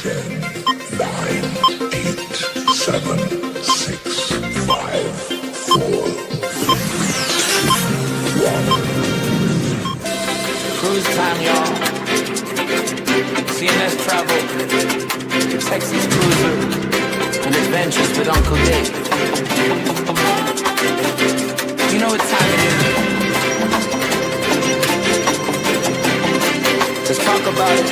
7, 6, 5, 4, 3, 2, 1. Cruise time, y'all. CNS travel, Texas cruiser, and adventures with Uncle Dave. You know what time it is? Let's talk about it.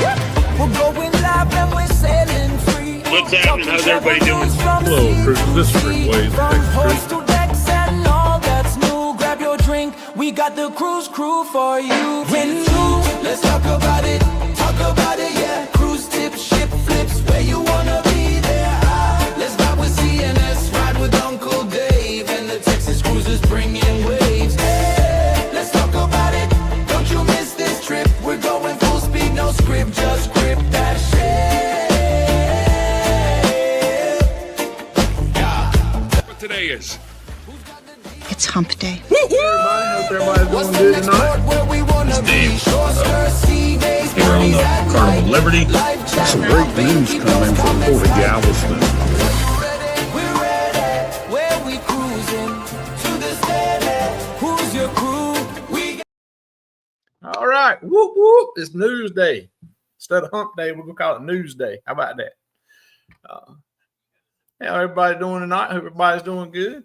Yeah. We're going live and we're sailing free. What's happening? How's everybody doing? Hello, cruisers. This is Freeways. We got the cruise crew for you. When you, let's talk about it, yeah. Cruise tips, ship flips, where you wanna be there. Let's ride with CNS, ride with Uncle Dave, and the Texas cruisers bringing waves. Hey, let's talk about it, don't you miss this trip. We're going full speed, no script, just grip that ship. Yeah. What today is? It's hump day. Hope everybody's doing good tonight. It's Dave. Here on the Carnival Liberty. Some great news coming from Port of Galveston. All right. Whoop, whoop. It's news day. Instead of hump day, we're going to call it news day. How about that? How everybody doing tonight? Hope everybody's doing good.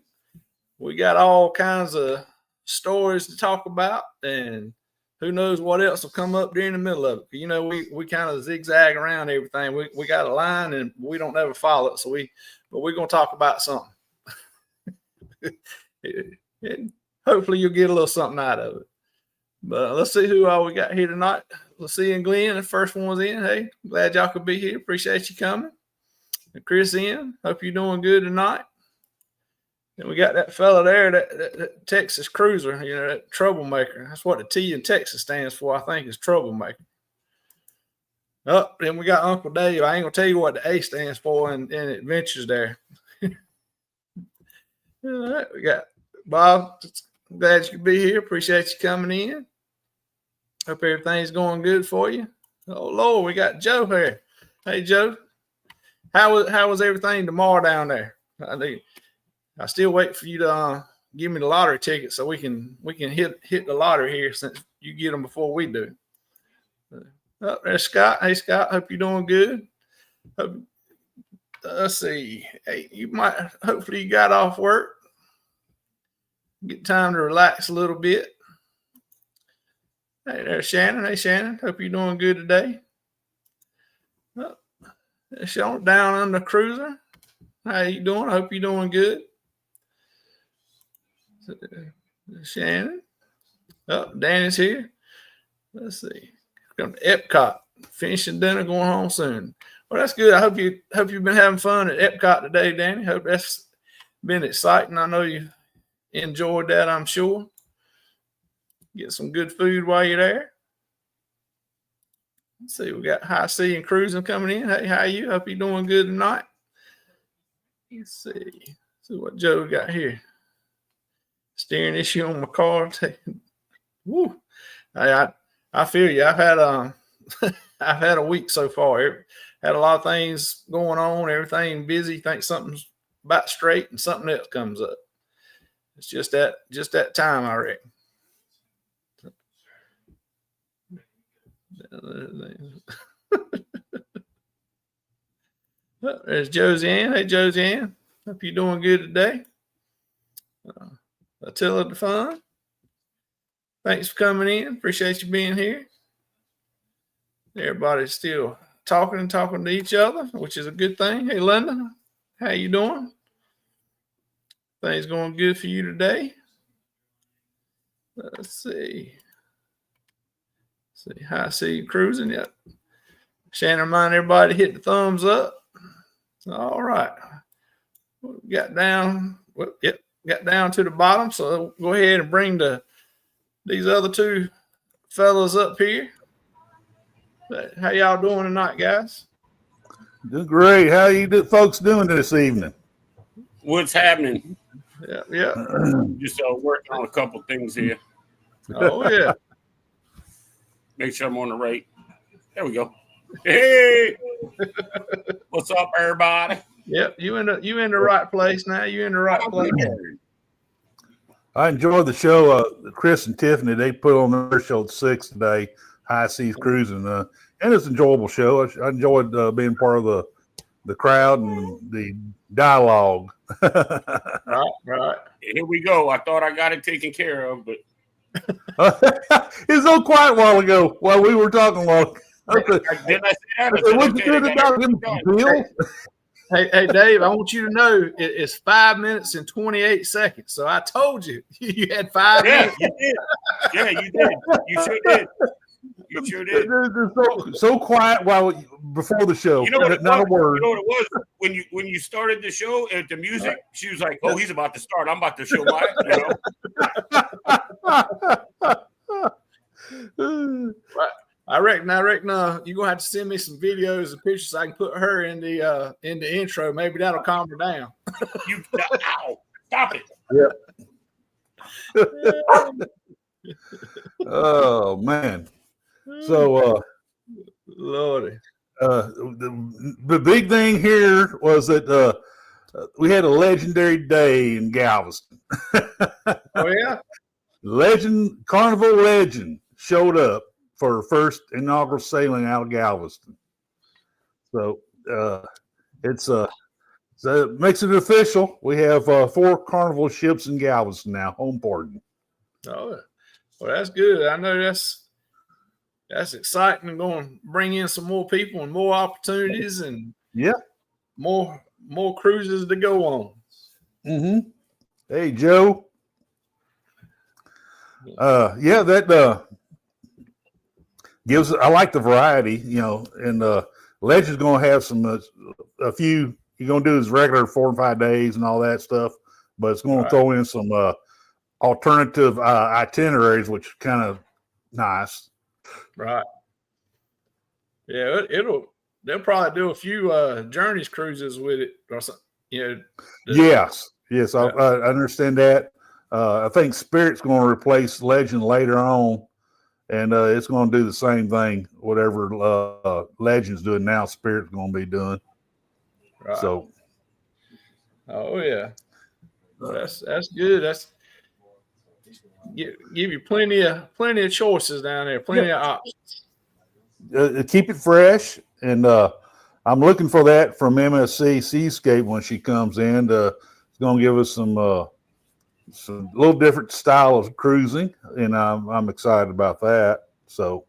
We got all kinds of stories to talk about, and who knows what else will come up during the middle of it. You know, we kind of zigzag around everything. We got a line and we don't ever follow it. But we're going to talk about something. And hopefully you'll get a little something out of it. But let's see who all we got here tonight. Let's see, and Glenn, the first one's in. Hey, glad y'all could be here. Appreciate you coming. And Chris in. Hope you're doing good tonight. And we got that fella there, that Texas cruiser, you know, that troublemaker. That's what the T in Texas stands for, I think, is troublemaker. Oh, then we got Uncle Dave. I ain't going to tell you what the A stands for in adventures there. All right, we got Bob. Glad you could be here. Appreciate you coming in. Hope everything's going good for you. Oh, Lord, we got Joe here. Hey, Joe. How was everything tomorrow down there? I still wait for you to give me the lottery ticket so we can hit the lottery here since you get them before we do. Oh, there's Scott. Hey, Scott. Hope you're doing good. Let's see. Hey, hopefully you got off work. Get time to relax a little bit. Hey, there's Shannon. Hey, Shannon. Hope you're doing good today. Oh, there's Sean down on the cruiser. How you doing? Hope you're doing good. Shannon. Oh, Danny's here. Let's see. Come to Epcot. Finishing dinner, going home soon. Well, that's good. I hope you've been having fun at Epcot today, Danny. Hope that's been exciting. I know you enjoyed that, I'm sure. Get some good food while you're there. Let's see. We got High Sea and Cruising coming in. Hey, how are you? Hope you're doing good tonight. Let's see. See what Joe got here. Steering issue on my car. Woo. I feel you. I've had I've had a week so far. Had a lot of things going on, everything busy. Think something's about straight and something else comes up. It's just that time, I reckon. There's Josie-Ann. Hey, Josie-Ann. Hope you're doing good today. Attila the Fun. Thanks for coming in. Appreciate you being here. Everybody's still talking to each other, which is a good thing. Hey, Linda. How you doing? Things going good for you today? Let's see. High Sea Cruising. Yep. Shannon, remind everybody to hit the thumbs up. All right. Got down to the bottom. So go ahead and bring these other two fellas up here. How y'all doing tonight, guys? Doing great. How you folks doing this evening? What's happening? Yeah. Just working on a couple things here. Oh, yeah. Make sure I'm on the right There we go. Hey, what's up, everybody? Yep, you in the right place now. You in the right place. I enjoyed the show. Chris and Tiffany, they put on their show at 6 today, High Seas Cruising. And it's an enjoyable show. I enjoyed being part of the crowd and the dialogue. Right. Here we go. I thought I got it taken care of, but It was so quiet a while ago while we were talking. didn't I say that? I said, What's okay, good they about got him, it Bill? Hey, Dave, I want you to know it's 5 minutes and 28 seconds. So I told you you had 5 minutes. You did. Yeah, you did. You sure did. You sure did. So quiet before the show. You know what it Not was? a word. You know what it was? When you started the show at the music, she was like, "Oh, he's about to start. I'm about to show my." I reckon you're gonna have to send me some videos and pictures so I can put her in the intro. Maybe that'll calm her down. Ow, stop it. Yeah. Oh man. So Lordy. the big thing here was that we had a legendary day in Galveston. Oh yeah. Carnival legend showed up for her first inaugural sailing out of Galveston. So so it makes it official. We have 4 Carnival ships in Galveston now, home porting. Oh, well, that's good. I know that's exciting and going to bring in some more people and more opportunities and more cruises to go on. Mm-hmm. Hey, Joe. That gives. I like the variety, and Legend's going to have a few. You're going to do his regular 4 and 5 days and all that stuff, but it's going to throw in some alternative itineraries, which is kind of nice. Right. Yeah, they'll probably do a few journeys cruises with it or something. Yes, I understand that. I think Spirit's going to replace Legend later on, and it's going to do the same thing. Whatever Legend's doing now, Spirit's going to be doing. Right. So, oh yeah, that's good. That's give you plenty of choices down there, plenty of options. Keep it fresh, and I'm looking for that from MSC Seascape when she comes in. It's going to give us some little different style of cruising, and I'm excited about that. So,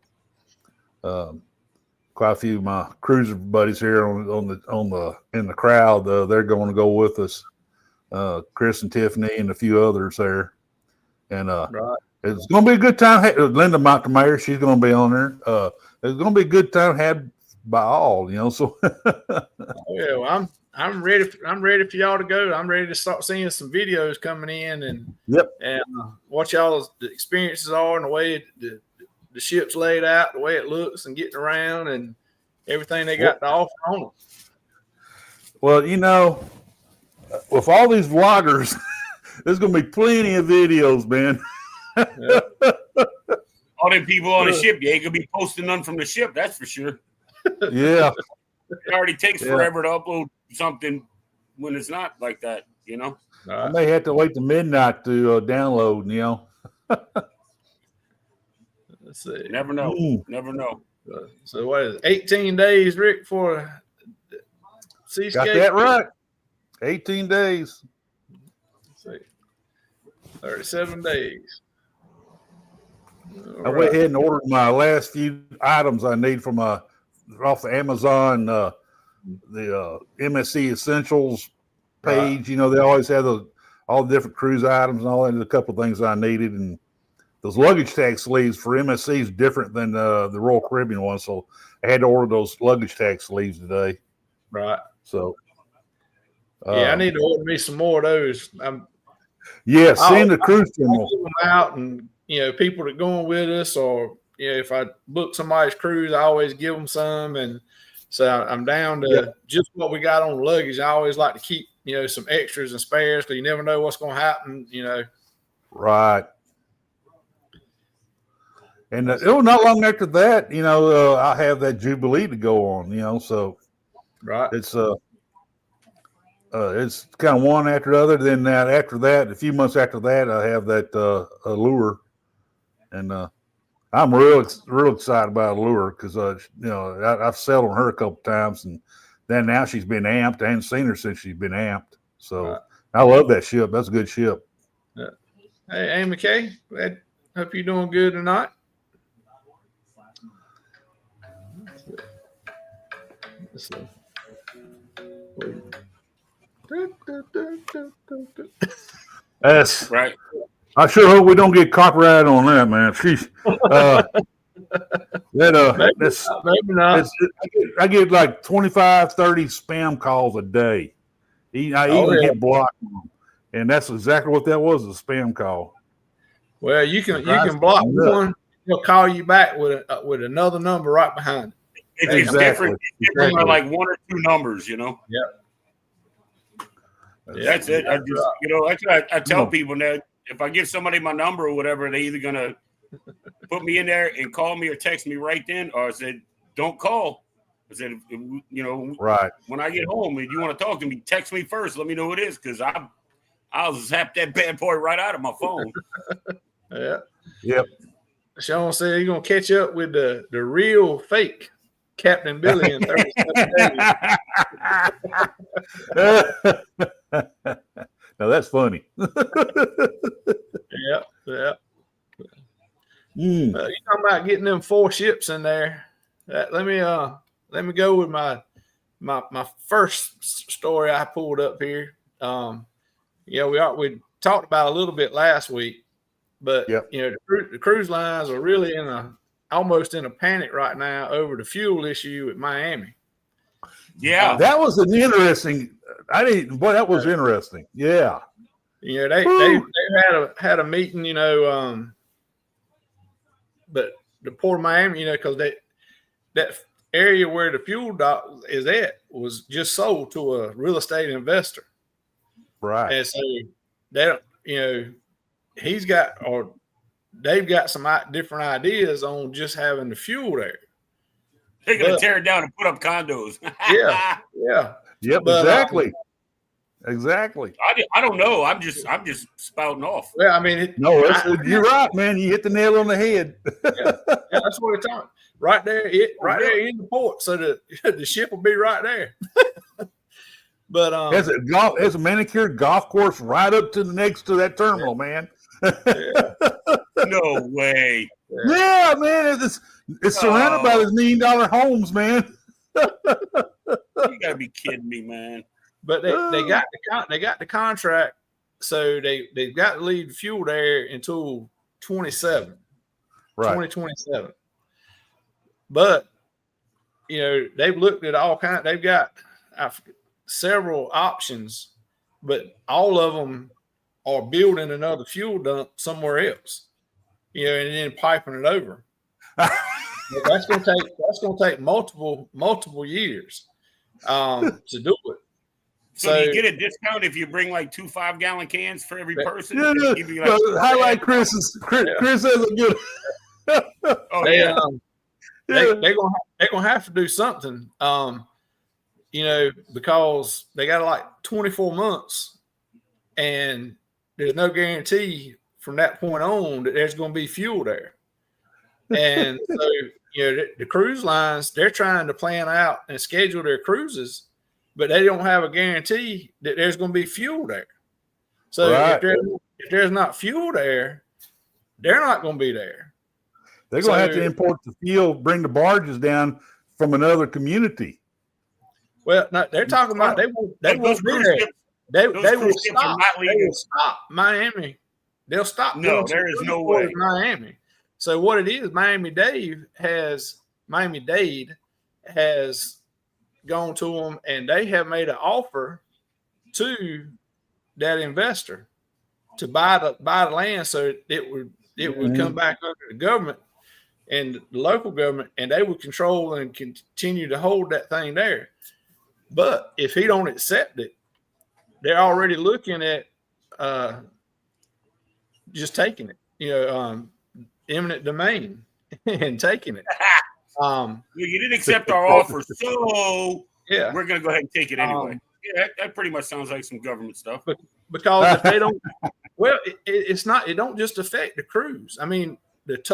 quite a few of my cruiser buddies here in the crowd, they're going to go with us. Chris and Tiffany and a few others there, and it's going to be a good time. Linda Montemayor, she's going to be on there. It's going to be a good time had by all, So, yeah, well, I'm ready. I'm ready for y'all to go. I'm ready to start seeing some videos coming in and what y'all's experiences are and the way the ship's laid out, the way it looks, and getting around and everything they got to offer on them. Well, with all these vloggers, there's going to be plenty of videos, man. All them people on the ship, you ain't going to be posting none from the ship, that's for sure. Yeah. It already takes forever to upload something when it's not like that, I may have to wait till midnight to download, Let's see. Never know. Never know. So what is it? 18 days, Rick, for Seascape? Got that right. 18 days. Let's see. 37 days. I went ahead and ordered my last few items I need from off the Amazon, the MSC Essentials page. They always have all the different cruise items and all that. A couple of things I needed, and those luggage tag sleeves for MSC is different than the Royal Caribbean one, so I had to order those luggage tag sleeves today. Right. So, I need to order me some more of those. Seeing the cruise terminal out, and people that going with us, or if I book somebody's cruise, I always give them some, and so I'm down to just what we got on the luggage. I always like to keep some extras and spares because you never know what's going to happen. Right. And not long after that, I have that Jubilee to go on. So Right. it's kind of one after the other. Then after that, a few months after that, I have that Allure, and I'm real excited about Allure because I've sailed on her a couple times, and then now she's been amped. I haven't seen her since she's been amped, so Right. I love that ship. That's a good ship. Yeah. Hey, Amy Kay, hope you're doing good tonight. Let's see. That's Right. I sure hope we don't get copyrighted on that, man. Sheesh. Maybe not. I get like 25, 30 spam calls a day. I even get blocked from them. And that's exactly what that was, a spam call. Well, you can block one. He'll call you back with another number right behind it. It's different. It's different by like one or two numbers, Yep. That's it. I just, that's what I tell people now. If I give somebody my number or whatever, they're either gonna put me in there and call me or text me right then, or I said, "Don't call." I said, right when I get home, if you want to talk to me, text me first. Let me know who it is, because I'll zap that bad boy right out of my phone. Yeah. Yep. Sean said he's gonna catch up with the real fake Captain Billy in 37 days. Now that's funny. Yeah. You talking about getting them 4 ships in there? Let me go with my first story I pulled up here. We talked about a little bit last week, but the cruise lines are really almost in a panic right now over the fuel issue at Miami. Yeah, that was an interesting. That was interesting. Yeah, they had a meeting, but the Port of Miami, because that area where the fuel dock is at was just sold to a real estate investor, right? And so they've got some different ideas on just having the fuel there. They're gonna tear it down and put up condos. Yeah. Yep, but, exactly. I don't know. I'm just spouting off. Well, I mean, you're right, man. You hit the nail on the head. Yeah, that's what it's talking. Right there, there in the port, so the ship will be right there. But there's a manicured golf course right up to the next to that terminal, man. No way. Yeah, man. It's surrounded by these $1 million homes, man. You gotta be kidding me, man. But they got the contract, so they've got to leave fuel there until 2027. But they've looked at all kinds. They've got several options, but all of them are building another fuel dump somewhere else, and then piping it over. That's going to take multiple years to do it. So you get a discount if you bring like 2 5-gallon cans for every person. Yeah. Highlight Chris has a good. Oh yeah. They're gonna have to do something, because they got like 24 months, and there's no guarantee from that point on that there's going to be fuel there. And so, the cruise lines, they're trying to plan out and schedule their cruises, but they don't have a guarantee that there's going to be fuel there. So if there's not fuel there, they're not going to be there. They're going to have to import the fuel, bring the barges down from another community. Well, no, they're talking about they will be there. They will stop. They will stop Miami. They'll stop. No, there is no way. Miami. So what it is, Miami-Dade has gone to them, and they have made an offer to that investor to buy the land, so it would come back under the government and the local government, and they would control and continue to hold that thing there. But if he don't accept it, they're already looking at just taking it, eminent domain. and taking it. You didn't accept our offer, so Yeah, we're going to go ahead and take it anyway. Yeah, that pretty much sounds like some government stuff. but because if they don't, well, it's not. It don't just affect the cruise. I mean,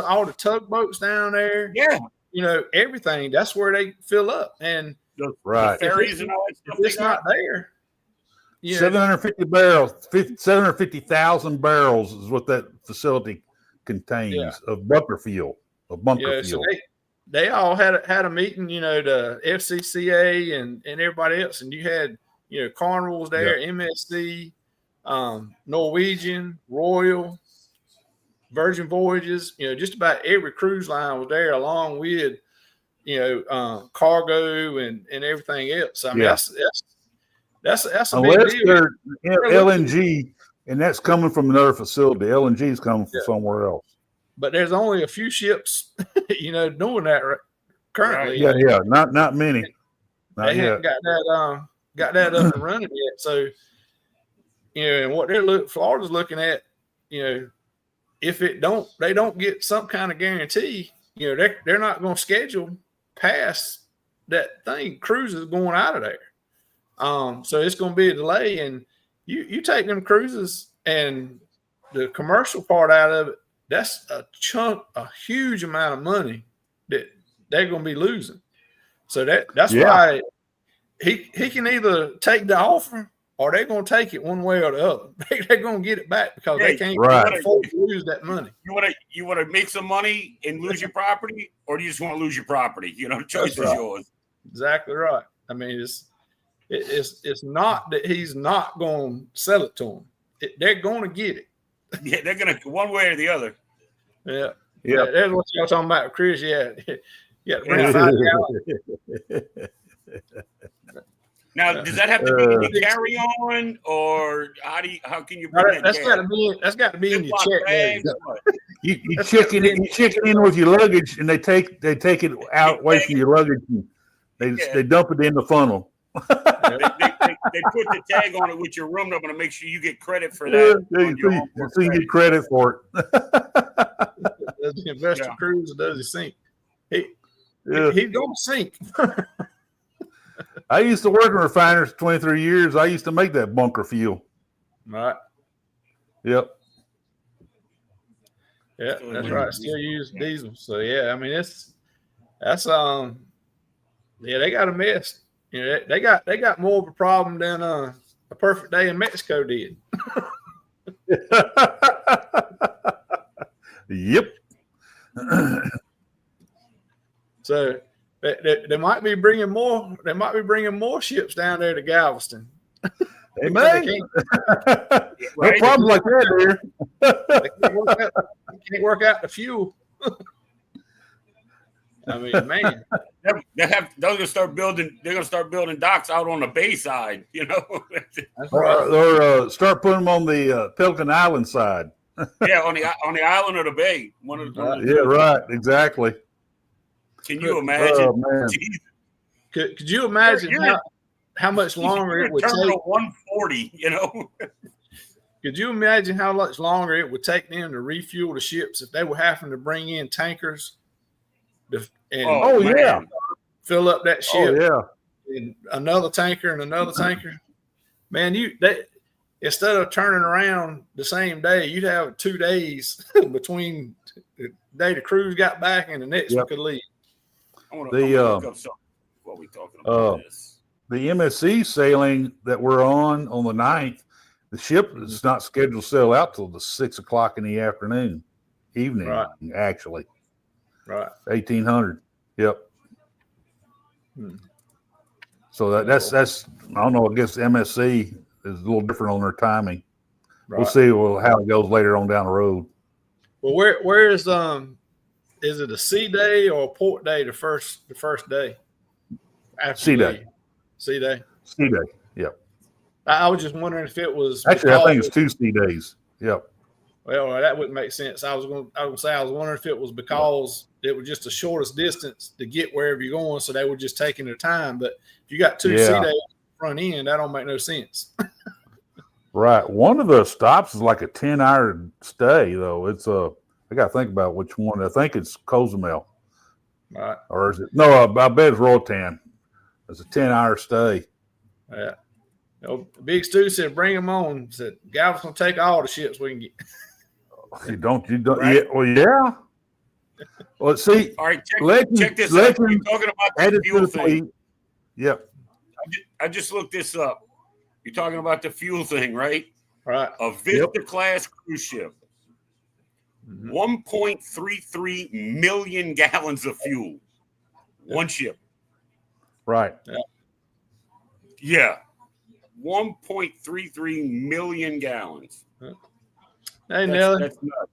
all the tugboats down there. Yeah, You know, everything. That's where they fill up, and the Right. ferries and all that stuff. if it's not there, you know, 750 barrels, 750,000 barrels is what that facility contains of bunker fuel. yeah, so they all had a meeting, you know, the FCCA and everybody else, and you had, you know, Carnival's there, MSC, Norwegian, Royal, Virgin Voyages, you know, just about every cruise line was there, along with, you know, cargo and everything else. I mean, that's a unless big deal. they're LNG, and that's coming from another facility. LNG is coming from somewhere else. But there's only a few ships, you know, doing that currently. Yeah, not many. They haven't got that up and running yet. So, you know, and what Florida's looking at, you know, if they don't get some kind of guarantee, you know, they're not going to schedule past that thing. Cruises going out of there. So it's going to be a delay, and you take them cruises and the commercial part out of it. That's a huge amount of money that they're going to be losing. So that's why he can either take the offer or they're going to take it one way or the other. They're going to get it back because they can't afford to lose that money. You want to make some money and lose your property, or do you just want to lose your property? You know, the choice is yours. Exactly right. I mean, it's not that he's not going to sell it to them. They're going to get it. Yeah, they're going to one way or the other. Yeah. That's what y'all talking about, Chris. Yeah. Yeah. Bring 5 gallons. Now, does that have to be in the carry on, or how can you bring that's got to be in your check. You check it in with your luggage, and they take it out away from your luggage, and they dump it in the funnel. They put the tag on it with your room number to make sure you get credit for that. So you get credit for it. Does the investor cruise or does he sink? He's going to sink. I used to work in refiners for 23 years. I used to make that bunker fuel. Right. Yep. Yeah, that's right. Still use diesel. So I mean that's they got a mess. You know, they got more of a problem than a perfect day in Mexico did. Yep. So they might be bringing more. They might be bringing more ships down there to Galveston. They may. No problem like that here. They can't work out the fuel. I mean, man, they're gonna start building. They're gonna start building docks out on the bay side. You know, or start putting them on the Pelican Island side. Yeah, on the island or the bay. Right, exactly. Can you imagine? Oh, man. Could you imagine how much longer it would take? 140, you know. Could you imagine how much longer it would take them to refuel the ships if they were having to bring in tankers? Fill up that ship. And another tanker and another tanker. Man, instead of turning around the same day, you'd have 2 days between the day the cruise got back and the next one could leave. What we talking about this. The MSC sailing that we're on the 9th, the ship is not scheduled to sail out till the 6 o'clock in the evening, actually. Right. 1800. Yep. So that's I don't know. I guess MSC is a little different on their timing. Right. We'll see how it goes later on down the road. Well, where is it a sea day or a port day? The first day. Sea day. Sea day. Sea day. Yep. I was just wondering if it was. Actually, I think it's 2 sea days. Yep. Well, that wouldn't make sense. I was wondering if it was because it was just the shortest distance to get wherever you're going, so they were just taking their time. But if you got 2 sea days front end, that don't make no sense. Right. One of the stops is like a 10-hour stay, though. It's I got to think about which one. I think it's Cozumel. All right. Or is it? No, I bet it's Roatan. It's a 10-hour stay. Yeah. You know, Big Stu said, "Bring him on." Said, "Galveston will take all the ships we can get." You don't. Right. Yeah, well, yeah. Well, see. All right, Legend, check this out. You're talking about the fuel thing. Yep. I just looked this up. You're talking about the fuel thing, right? Right. A Vista class cruise ship. 1.33 million gallons of fuel. One ship. Right. Yeah. 1.33 million gallons. Hey, Nelly. That's nuts.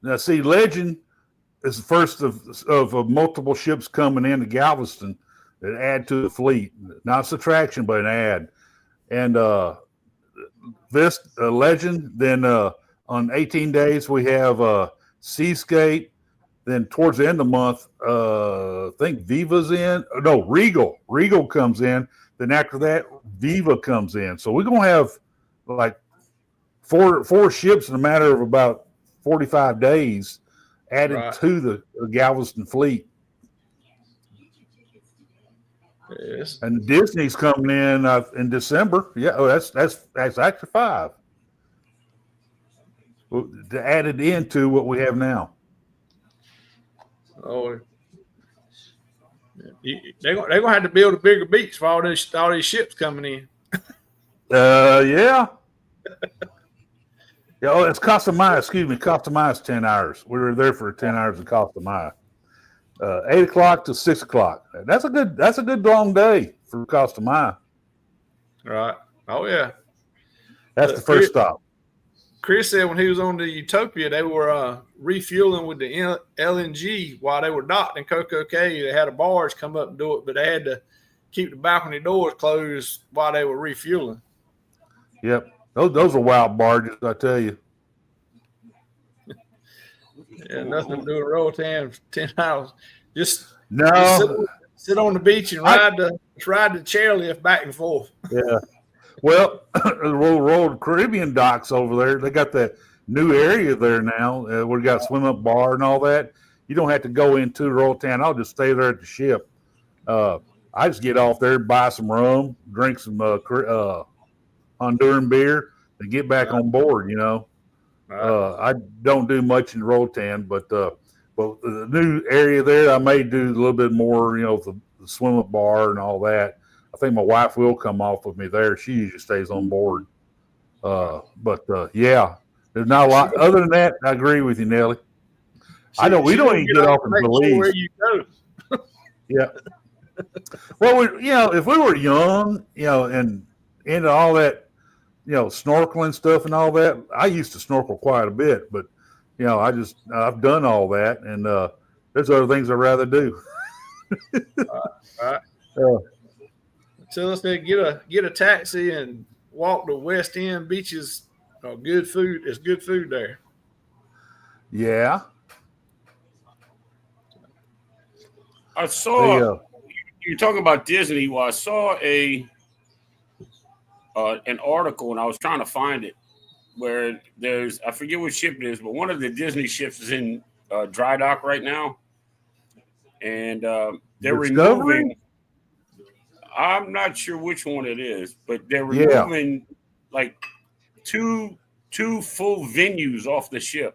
Now see, Legend is the first of multiple ships coming into Galveston that add to the fleet. Not subtraction, but an add. And this Legend, then on 18 days we have Seascape. Then towards the end of the month, I think Viva's in. No, Regal. Regal comes in. Then after that, Viva comes in. So we're gonna have like four ships in a matter of about 45 days added to the Galveston fleet. Yes. And Disney's coming in December. Yeah, that's actually 5. Added into what we have now. Oh, they're gonna have to build a bigger beach for all these ships coming in. Yeah. Yeah, it's Costa Maya. Excuse me, Costa Maya's 10 hours. We were there for 10 hours in Costa Maya. 8 o'clock to 6 o'clock. That's a good long day for Costa Maya. Right. Oh yeah. That's the first stop. Chris said when he was on the Utopia, they were refueling with the LNG while they were docked in Coco Cay. They had a barge come up and do it, but they had to keep the balcony doors closed while they were refueling. Yep. Those are wild barges, I tell you. Yeah, nothing to do with Roatan for 10 hours. Just sit on the beach and ride the chairlift back and forth. Yeah. Well, the Royal Caribbean docks over there, they got that new area there now where we got swim up bar and all that. You don't have to go into Roatan. I'll just stay there at the ship. I just get off there, buy some rum, drink some Honduran beer, and get back on board. I don't do much in Roatan, but the new area there, I may do a little bit more. The swim up bar and all that. I think my wife will come off with me there. She usually stays on board. Yeah, there's not a lot. Other than that, I agree with you, Nelly. We don't even get off in Belize. Where you go. Yeah. Well, if we were young, and into all that, snorkeling stuff and all that, I used to snorkel quite a bit, but I've done all that, and there's other things I'd rather do. All right. So let's get a taxi and walk to West End beaches. Good food. There's good food there. Yeah. I saw you're talking about Disney. Well, I saw an article, and I was trying to find it, where I forget what ship it is, but one of the Disney ships is in dry dock right now, and they're removing. I'm not sure which one it is, but they're removing like two full venues off the ship,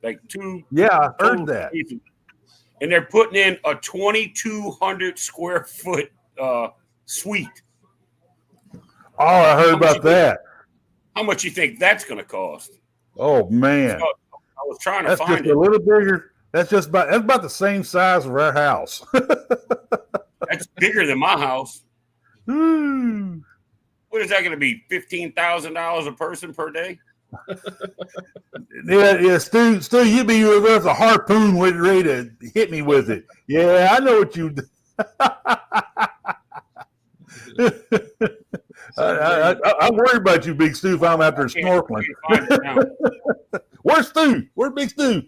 like two. Yeah, I heard that. Spaces. And they're putting in a 2,200 square foot suite. Oh, I heard about that. How much you think that's going to cost? Oh man, I was trying to find it. That's just a little bigger. That's about the same size of our house. That's bigger than my house. Ooh. What is that going to be? $15,000 a person per day? Yeah, Stu, you be with a harpoon ready to hit me with it. Yeah, I know what you do. I'm worried about you, Big Stu, if I'm out there snorkeling. Where's Stu? Where's Big Stu?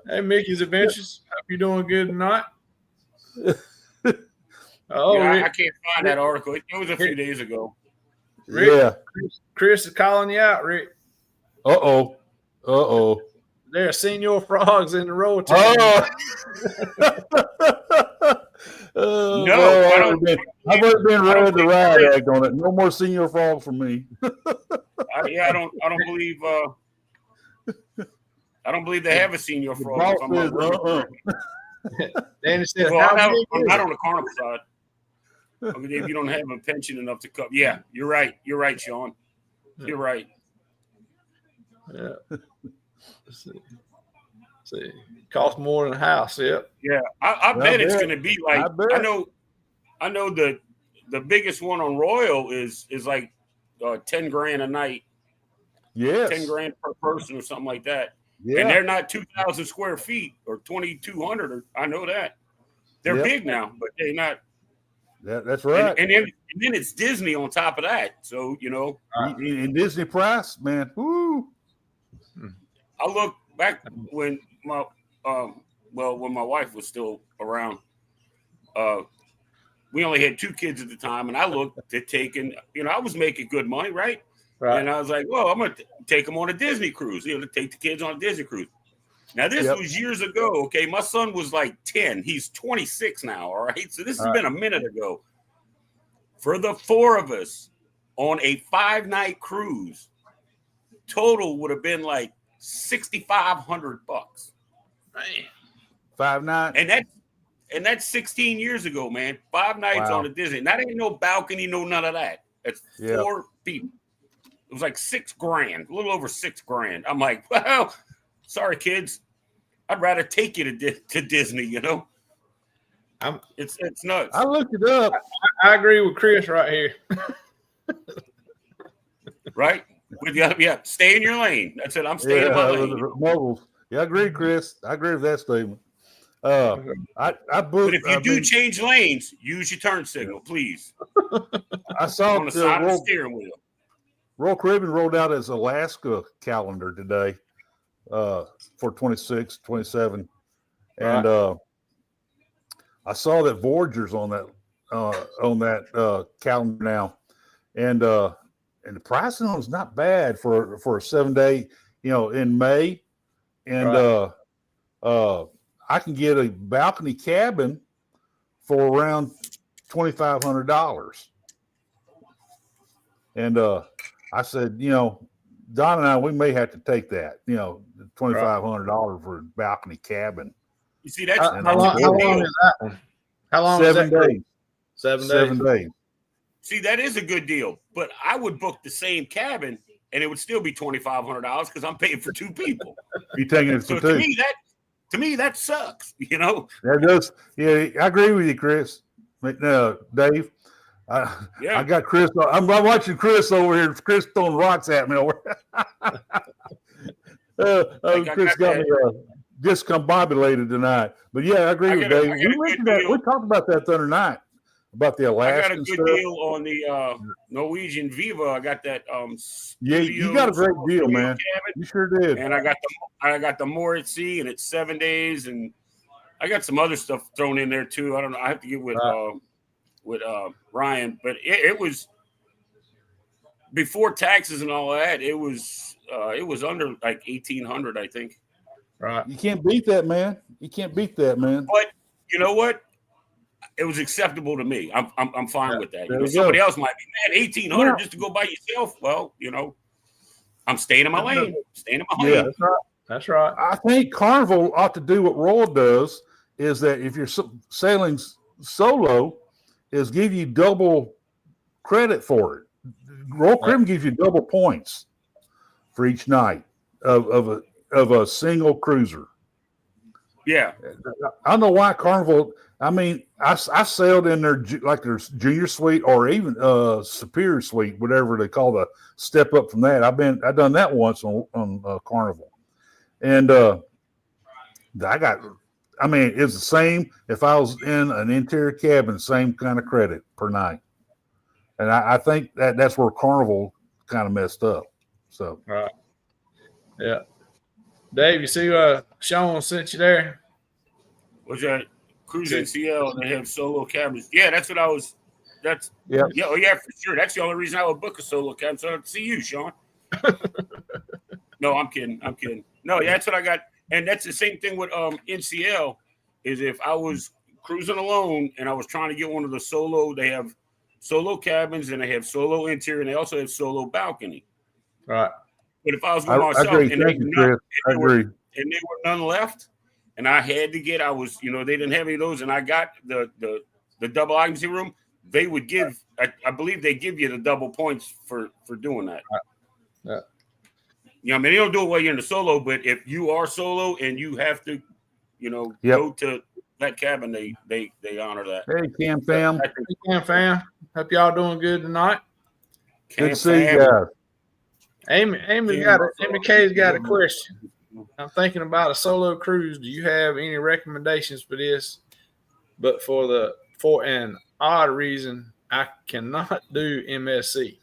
Hey, Mickey's Adventures. Hope you're doing good tonight. I can't find that article. It was a few days ago. Rick, Yeah. Chris is calling you out, Rick. Uh-oh. There are senior frogs in the road. Oh. No, well, I don't. I've already been I don't ready to believe ride it. act on it. No more senior frogs for me. I don't believe. I don't believe they have a senior The frog. boss If I'm says, not correct. Danny said, Well, how I'm big is not it? on the carnival side. I mean, if you don't have a pension enough to cover, yeah, you're right. You're right, Sean. You're right. Yeah. Let's see. Cost more than a house. Yep. Yeah, I bet it's going to be like. I bet. I know the biggest one on Royal is like $10,000 a night. Yes. $10,000 per person or something like that. Yeah. And they're not 2,000 square feet or 2,200. I know that. They're big now, but they're not. That's right. And then it's Disney on top of that. So, And Disney price, man. Woo. I look back when my when my wife was still around. We only had 2 kids at the time, and I looked at taking. I was making good money, right? Right. And I was like, well, I'm going to take them on a Disney cruise. To take the kids on a Disney cruise. Now, this was years ago. Okay, my son was like 10. He's 26 now. All right, so this has been a minute ago. For the 4 of us on a 5-night cruise, total would have been like $6,500. Man. 5 nights. And that's 16 years ago, man. 5 nights on a Disney. That ain't no balcony, no none of that. That's 4 people. It was like $6,000, a little over $6,000. I'm like, well, sorry, kids. I'd rather take you to Disney. It's nuts. I looked it up. I agree with Chris right here. Right? Stay in your lane. That's it. I'm staying in my lane. Moguls. Yeah, I agree, Chris. I agree with that statement. I booked. But if you change lanes, use your turn signal, please. I saw on the side of the steering wheel. Royal Caribbean rolled out its Alaska calendar today for 26, 27. And I saw that Voyager's on that calendar now. And the pricing on it is not bad for a 7-day, in May. And I can get a balcony cabin for around $2,500. And I said, Don and I, we may have to take that, $2,500 for a balcony cabin. You see, that's how long is that one? How long 7 is that? days. 7 days. See, that is a good deal. But I would book the same cabin, and it would still be $2,500 because I'm paying for 2 people. You're taking it for 2. To me, that sucks. That does. Yeah, I agree with you, Chris. Dave. I got Chris. I'm watching Chris over here. Chris throwing rocks at me over. Chris got me discombobulated tonight. But yeah, I agree with Dave. We talked about that the other night about the Alaskan I got a good stuff. deal on the Norwegian Viva. I got that. You got a great deal, man. Cabin. You sure did. And I got the more at sea, and it's 7 days, and I got some other stuff thrown in there too. I don't know. I have to get with Ryan, but it was before taxes and all that. It was under like 1,800, I think. Right. You can't beat that, man. But you know what? It was acceptable to me. I'm fine with that. Somebody else might be, man, 1,800 just to go by yourself. Well, I'm staying in my lane. Yeah, that's right. I think Carnival ought to do what Royal does, is that if you're sailing solo, is give you double credit for it. Royal Caribbean gives you double points for each night of a single cruiser. Yeah. I don't know why Carnival. I mean, I sailed in their junior suite or even superior suite, whatever they call the step up from that. I've done that once on Carnival, and it's the same if I was in an interior cabin, same kind of credit per night. And I think that's where Carnival kind of messed up. So right. Yeah. Dave, you see Sean sent you there? Was that Cruise NCL? They have solo cabins. Yeah, that's what I was That's Yeah. Oh yeah, for sure. That's the only reason I would book a solo cabin. So I'd see you, Sean. No, I'm kidding. No, yeah, that's what I got. And that's the same thing with NCL. Is if I was cruising alone and I was trying to get one of the solo, they have solo cabins and they have solo interior and they also have solo balcony. Right. But if I was I going myself agree. and Thank you, Chris. I agree. and there were none left, and I had to get, they didn't have any of those, and I got the double occupancy room. They would give, I believe they give you the double points for doing that. Yeah. You know, I mean, they don't do it while you're in the solo, but if you are solo and you have to, go to that cabin, they honor that. Hey, Cam fam. Hey, Cam fam. Hope y'all doing good tonight. Good to see you guys. Amy K's got a question. I'm thinking about a solo cruise. Do you have any recommendations for this? But for an odd reason, I cannot do MSC.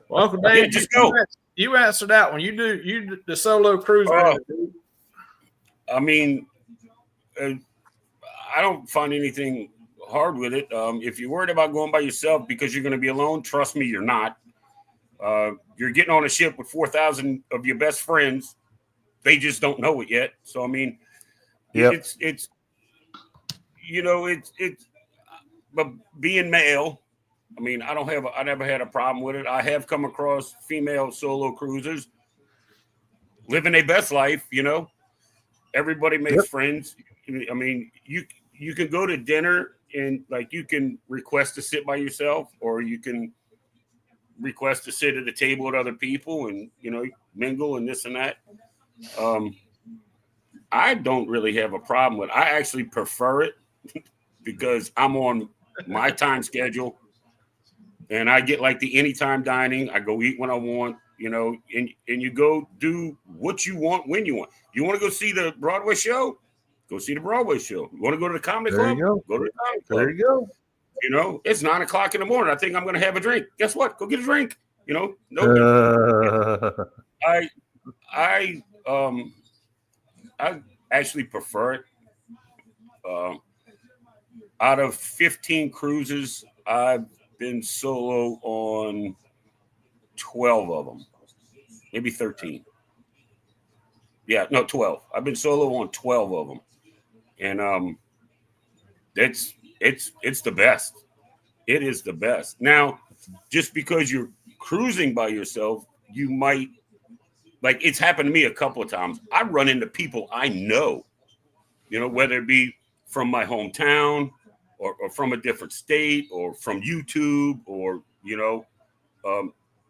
Well, Uncle Dave, Yeah, just go. You answer that one. You do the solo cruise. I mean, I don't find anything hard with it. If you're worried about going by yourself because you're going to be alone, trust me, you're not. You're getting on a ship with 4,000 of your best friends. They just don't know it yet. So, I mean, it's but being male, I mean, I never had a problem with it. I have come across female solo cruisers living their best life, Everybody makes friends. I mean, you can go to dinner and like you can request to sit by yourself, or you can request to sit at a table with other people and mingle and this and that. I don't really have a problem with it. I actually prefer it because I'm on my time schedule and I get like the anytime dining. I go eat when I want, and you go do what you want when you want. You want to go see the Broadway show? Go see the Broadway show. You want to go to the comedy club? Go to the comedy club. There you go. It's 9:00 in the morning. I think I'm going to have a drink. Guess what? Go get a drink. I actually prefer it. Out of 15 cruises, I've been solo on 12 of them, maybe 13. Yeah, no, 12. I've been solo on 12 of them, and it's the best. It is the best. Now, just because you're cruising by yourself, you might, like, it's happened to me a couple of times. I run into people I know, whether it be from my hometown or from a different state or from YouTube or,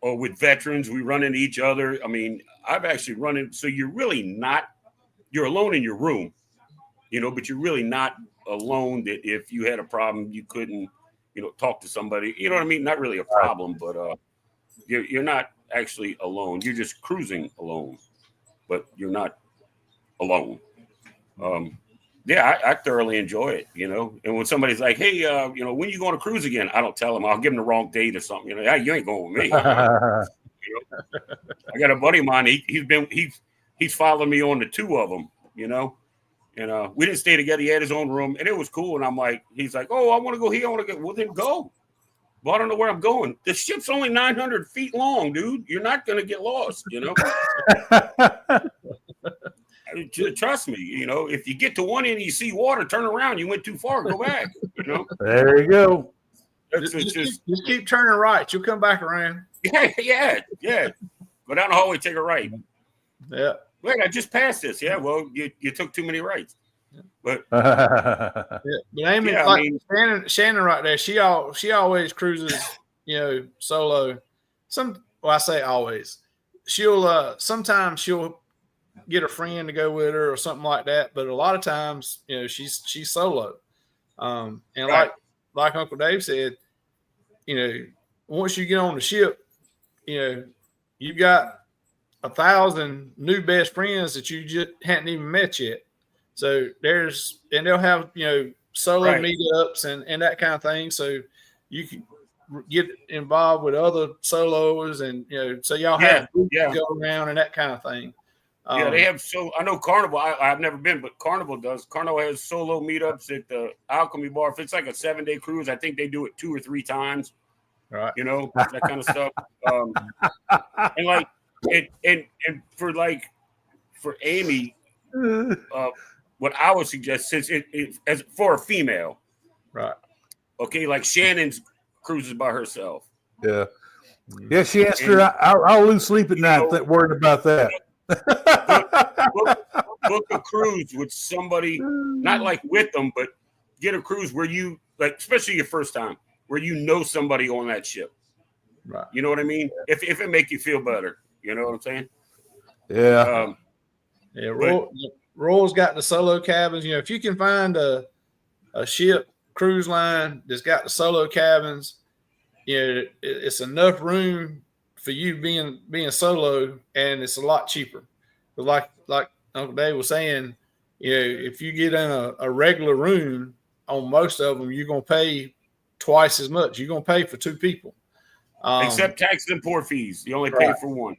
or with veterans, we run into each other. I mean, I've actually run into, so you're alone in your room, but you're really not alone that if you had a problem, you couldn't, talk to somebody, you know what I mean? Not really a problem, but you're not actually alone. You're just cruising alone, but you're not alone. I thoroughly enjoy it, and when somebody's like, hey, when you going to cruise again? I don't tell them. I'll give them the wrong date or something. Hey, you ain't going with me. I got a buddy of mine. He's following me on the two of them, and we didn't stay together. He had his own room and it was cool. And I'm like, he's like, oh, I want to go here. I want to go. Well, then go. Well, I don't know where I'm going. The ship's only 900 feet long, dude. You're not going to get lost, Trust me, if you get to one end and you see water, turn around. You went too far, go back. There you go. Just keep turning right. You'll come back around. Yeah. Go down the hallway, take a right. Yeah. Wait, I just passed this. Yeah, well, you took too many rights. But But Amy, Shannon right there, she always cruises, solo. I say always. Sometimes she'll get a friend to go with her or something like that, but a lot of times, she's solo. And right. like Uncle Dave said, once you get on the ship, you've got 1,000 new best friends that you just hadn't even met yet. So they'll have, solo meetups and that kind of thing. So you can get involved with other solos and, so y'all have groups to go around and that kind of thing. Yeah, they have I know Carnival. I've never been, but Carnival does. Carnival has solo meetups at the Alchemy Bar. If it's like a 7-day cruise, I think they do it 2 or 3 times. Right. You know, that kind of stuff. And like and for Amy, what I would suggest, since it as for a female, right? Okay, like Shannon's cruises by herself. Yeah, yeah. She asked her, "I'll lose sleep at night worried about that." Book a cruise with somebody, not like with them, but get a cruise where you like, especially your first time, where you know somebody on that ship. Right. You know what I mean? If it make you feel better, you know what I'm saying? Yeah. Yeah. Royal's got the solo cabins. You know, if you can find a ship cruise line that's got the solo cabins, you know, it's enough room for you being solo, and it's a lot cheaper. But like Uncle Dave was saying, you know, if you get in a regular room on most of them, you're gonna pay twice as much. You're gonna pay for 2 people. Except taxes and port fees. You only pay for 1.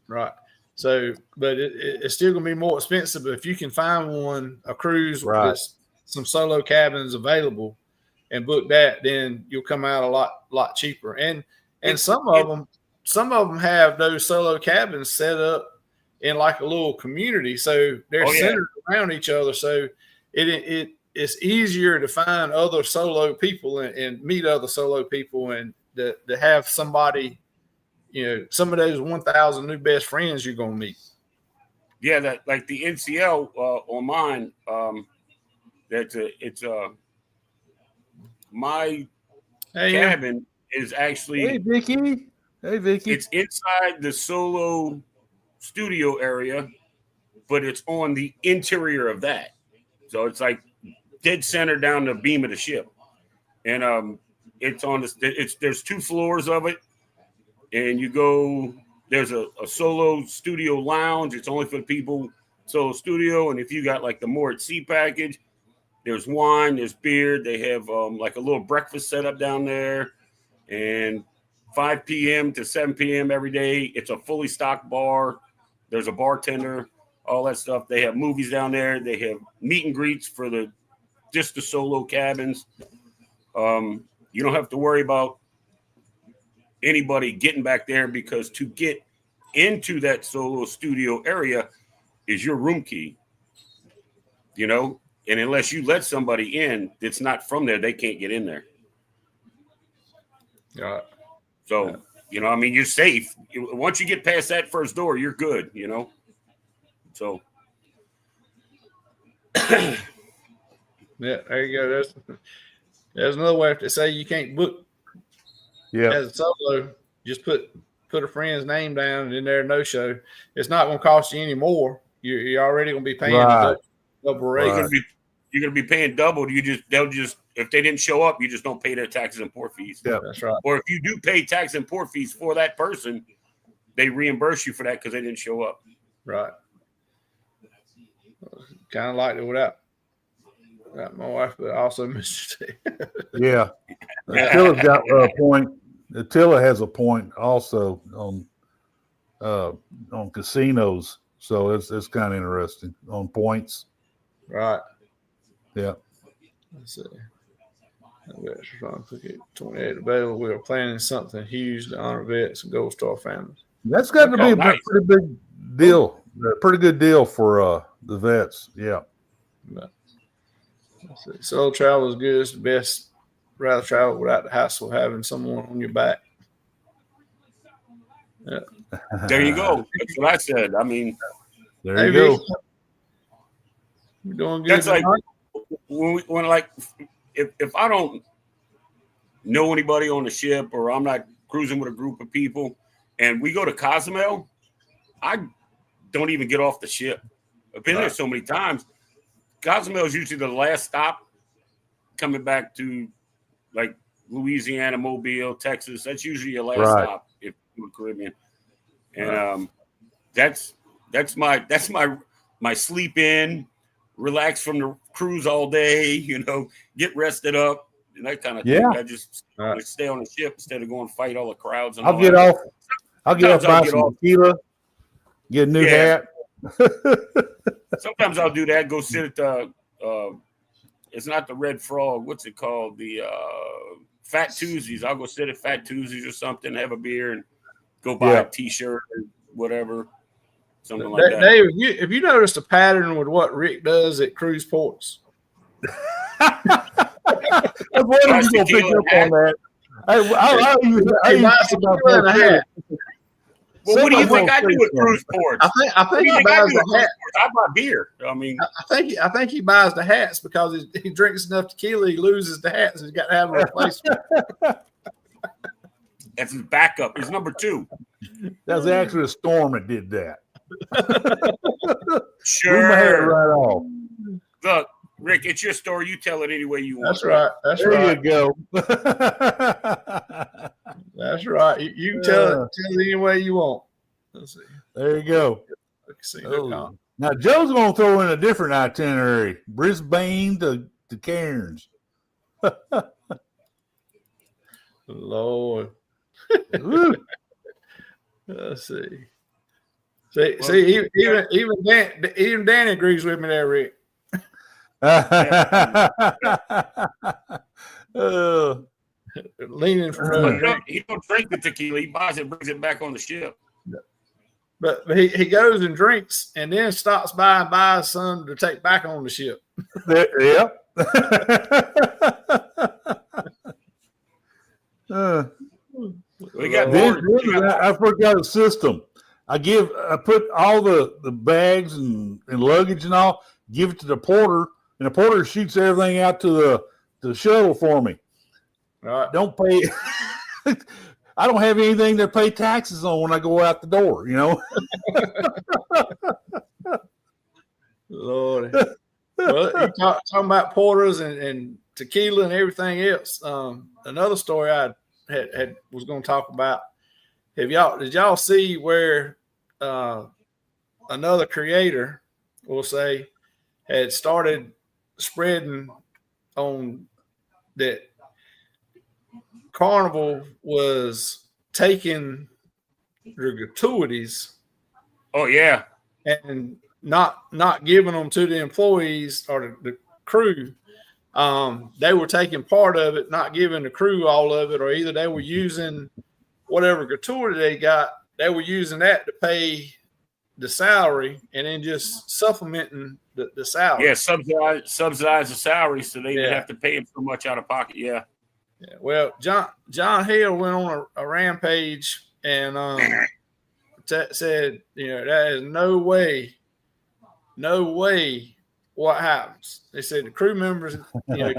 Right. So, but it's still going to be more expensive. But if you can find a cruise that's some solo cabins available and book that, then you'll come out a lot cheaper. And some of them have those solo cabins set up in like a little community. So they're centered around each other. So it's easier to find other solo people and meet other solo people and to have somebody, you know, some of those 1,000 new best friends you're going to meet. Yeah, that like the NCL on mine. My cabin is actually. Hey, Vicky. It's inside the solo studio area, but it's on the interior of that. So it's like dead center down the beam of the ship, and it's on the. There's 2 floors of it. And you go, there's a solo studio lounge. It's only for people solo studio. And if you got like the more at sea package, there's wine, there's beer. They have like a little breakfast set up down there. And 5 p.m. to 7 p.m. every day. It's a fully stocked bar. There's a bartender, all that stuff. They have movies down there. They have meet and greets for just the solo cabins. You don't have to worry about anybody getting back there, because to get into that solo studio area is your room key, you know, and unless you let somebody in that's not from there, they can't get in there. Yeah. So, you know, I mean, you're safe. Once you get past that first door, you're good, you know? So. Yeah, there you go. There's another way to say you can't book. Yeah. As a solo, just put a friend's name down and in there, no show. It's not going to cost you any more. You're already going to be paying double rate. You're going to be paying double. They'll just if they didn't show up, you just don't pay their taxes and port fees. Yeah, that's right. Or if you do pay tax and port fees for that person, they reimburse you for that because they didn't show up. Right. Kind of like it without my wife, but also Mr. T. Yeah. Attila's got a point. Attila has a point also on casinos. So it's kind of interesting on points. Right. Yeah. Let's see. 28 available. We are planning something huge to honor vets and Gold Star families. That's got to be a pretty big deal. A pretty good deal for the vets. Yeah. But, solo travel is good. It's the best. Rather travel without the hassle of having someone on your back. Yeah. There you go. That's what I said. I mean, there you go. We're doing good. That's like when like if I don't know anybody on the ship or I'm not cruising with a group of people and we go to Cozumel, I don't even get off the ship. I've been there so many times. Cozumel is usually the last stop coming back to like Louisiana, Mobile, Texas. That's usually your last stop if you're Caribbean. And that's my sleep in, relax from the cruise all day, you know, get rested up and that kind of thing. I just stay on the ship instead of going fight all the crowds. And I'll get off. I'll get off, buy some tequila, get a new hat. Sometimes I'll do that. Go sit at the. It's not the Red Frog. What's it called? The Fat Tuesdays. I'll go sit at Fat Tuesdays or something, have a beer, and go buy a T-shirt or whatever, something like that. Dave, if you noticed a pattern with what Rick does at cruise ports? What are you gonna pick up on that? Well, what do you think I do with cruise ports? I think he buys the hat. I buy beer. I mean, I think he buys the hats because he drinks enough tequila, he loses the hats, and he's got to have a replacement. That's his backup. He's number 2. That's actually a storm that did that. Sure. My head right off. Look, Rick, it's your story. You tell it any way you want. That's right. That's there right. You go. That's right. You can tell it any way you want. Let's see. There you go. Now Joe's going to throw in a different itinerary: Brisbane to Cairns. Lord. Let's see. See, even Dan agrees with me there, Rick. Leaning from he don't drink the tequila. He buys it, brings it back on the ship. But he goes and drinks, and then stops by and buys some to take back on the ship. Yep. We got I forgot a system. I put all the bags and luggage and all, give it to the porter, and the porter shoots everything out to the shuttle for me. All right. Don't pay. I don't have anything to pay taxes on when I go out the door, you know. Lord. Well, you talking about porters and tequila and everything else. Another story I was going to talk about. Did y'all see where another creator, we'll say, had started spreading on that Carnival was taking their gratuities? Oh yeah, and not giving them to the employees or the crew. They were taking part of it, not giving the crew all of it, or either they were using whatever gratuity they got, they were using that to pay the salary and then just supplementing the salary. Yeah, subsidize the salary so they didn't have to pay him so much out of pocket. Yeah. Yeah. Well, John Hill went on a rampage and said, that is no way what happens. They said the crew members,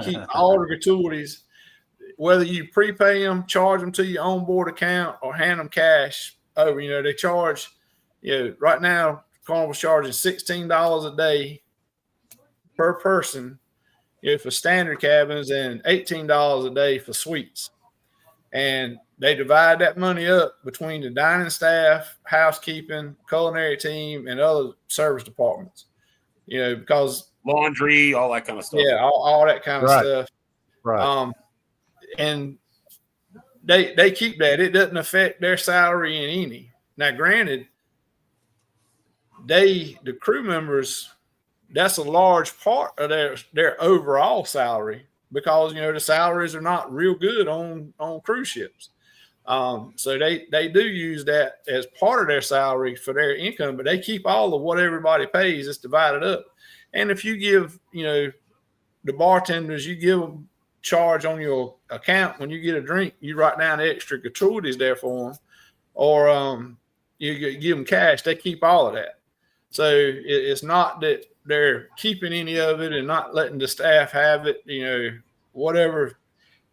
keep all the gratuities, whether you prepay them, charge them to your onboard account, or hand them cash over. They charge, right now, Carnival's charging $16 a day per person, for standard cabins, and $18 a day for suites. And they divide that money up between the dining staff, housekeeping, culinary team, and other service departments. Because laundry, all that kind of stuff. Yeah, all that kind of stuff. Right. And they keep that. It doesn't affect their salary in any. Now, granted, the crew members, that's a large part of their overall salary, because the salaries are not real good on cruise ships. So they do use that as part of their salary for their income, but they keep all of what everybody pays. It's divided up. And if you give, the bartenders, you give them charge on your account when you get a drink, you write down the extra gratuities there for them, or you give them cash. They keep all of that. So it's not that they're keeping any of it and not letting the staff have it. Whatever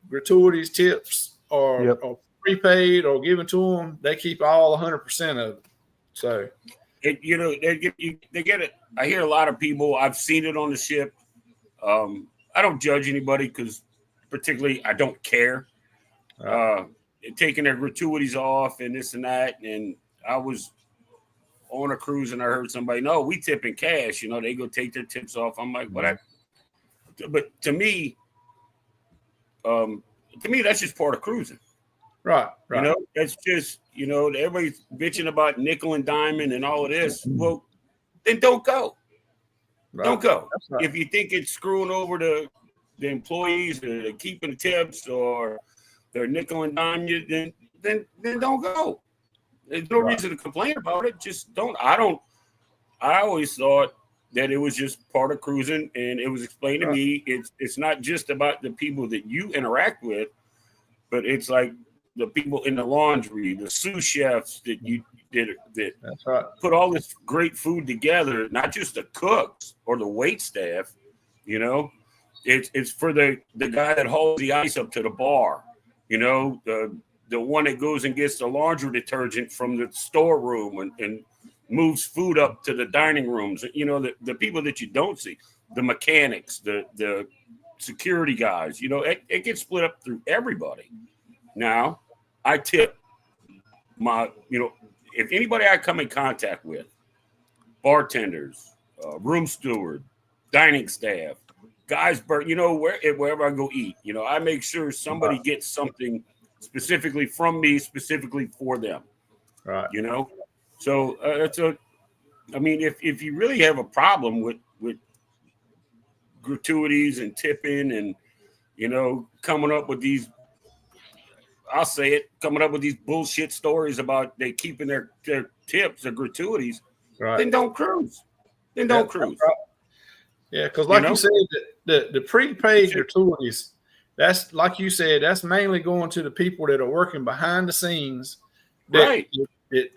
gratuities, tips, or prepaid or given to them, they keep all 100% of it. So, they get it. I hear a lot of people. I've seen it on the ship. I don't judge anybody because, particularly, I don't care. Taking their gratuities off and this and that. And I was on a cruise and I heard somebody, no, we tip in cash. They go take their tips off. I'm like, what? But to me, that's just part of cruising. Right. That's just, everybody's bitching about nickel and diamond and all of this. Well, then don't go. Right. Don't go. Right. If you think it's screwing over the employees, or they're keeping tips, or they're nickel and dime you, then don't go. There's no reason to complain about it. Just don't. I always thought that it was just part of cruising, and it was explained to me it's not just about the people that you interact with, but it's like the people in the laundry, the sous chefs that That's right. put all this great food together, not just the cooks or the wait staff, you know. It's for the guy that hauls the ice up to the bar, you know, the one that goes and gets the laundry detergent from the storeroom and moves food up to the dining rooms. You know, the people that you don't see, the mechanics, the security guys, you know, it gets split up through everybody. Now, I tip my, you know, if anybody I come in contact with, bartenders, room steward, dining staff, guys, you know, wherever I go eat, you know, I make sure somebody gets something specifically from me, specifically for them. Right. You know, so I mean, if you really have a problem with gratuities and tipping and, you know, coming up with these, I'll say it, coming up with these bullshit stories about they keeping their tips or gratuities, then don't cruise. Then don't cruise. Right. Yeah, because like you said, the prepaid gratuities, that's like you said, that's mainly going to the people that are working behind the scenes that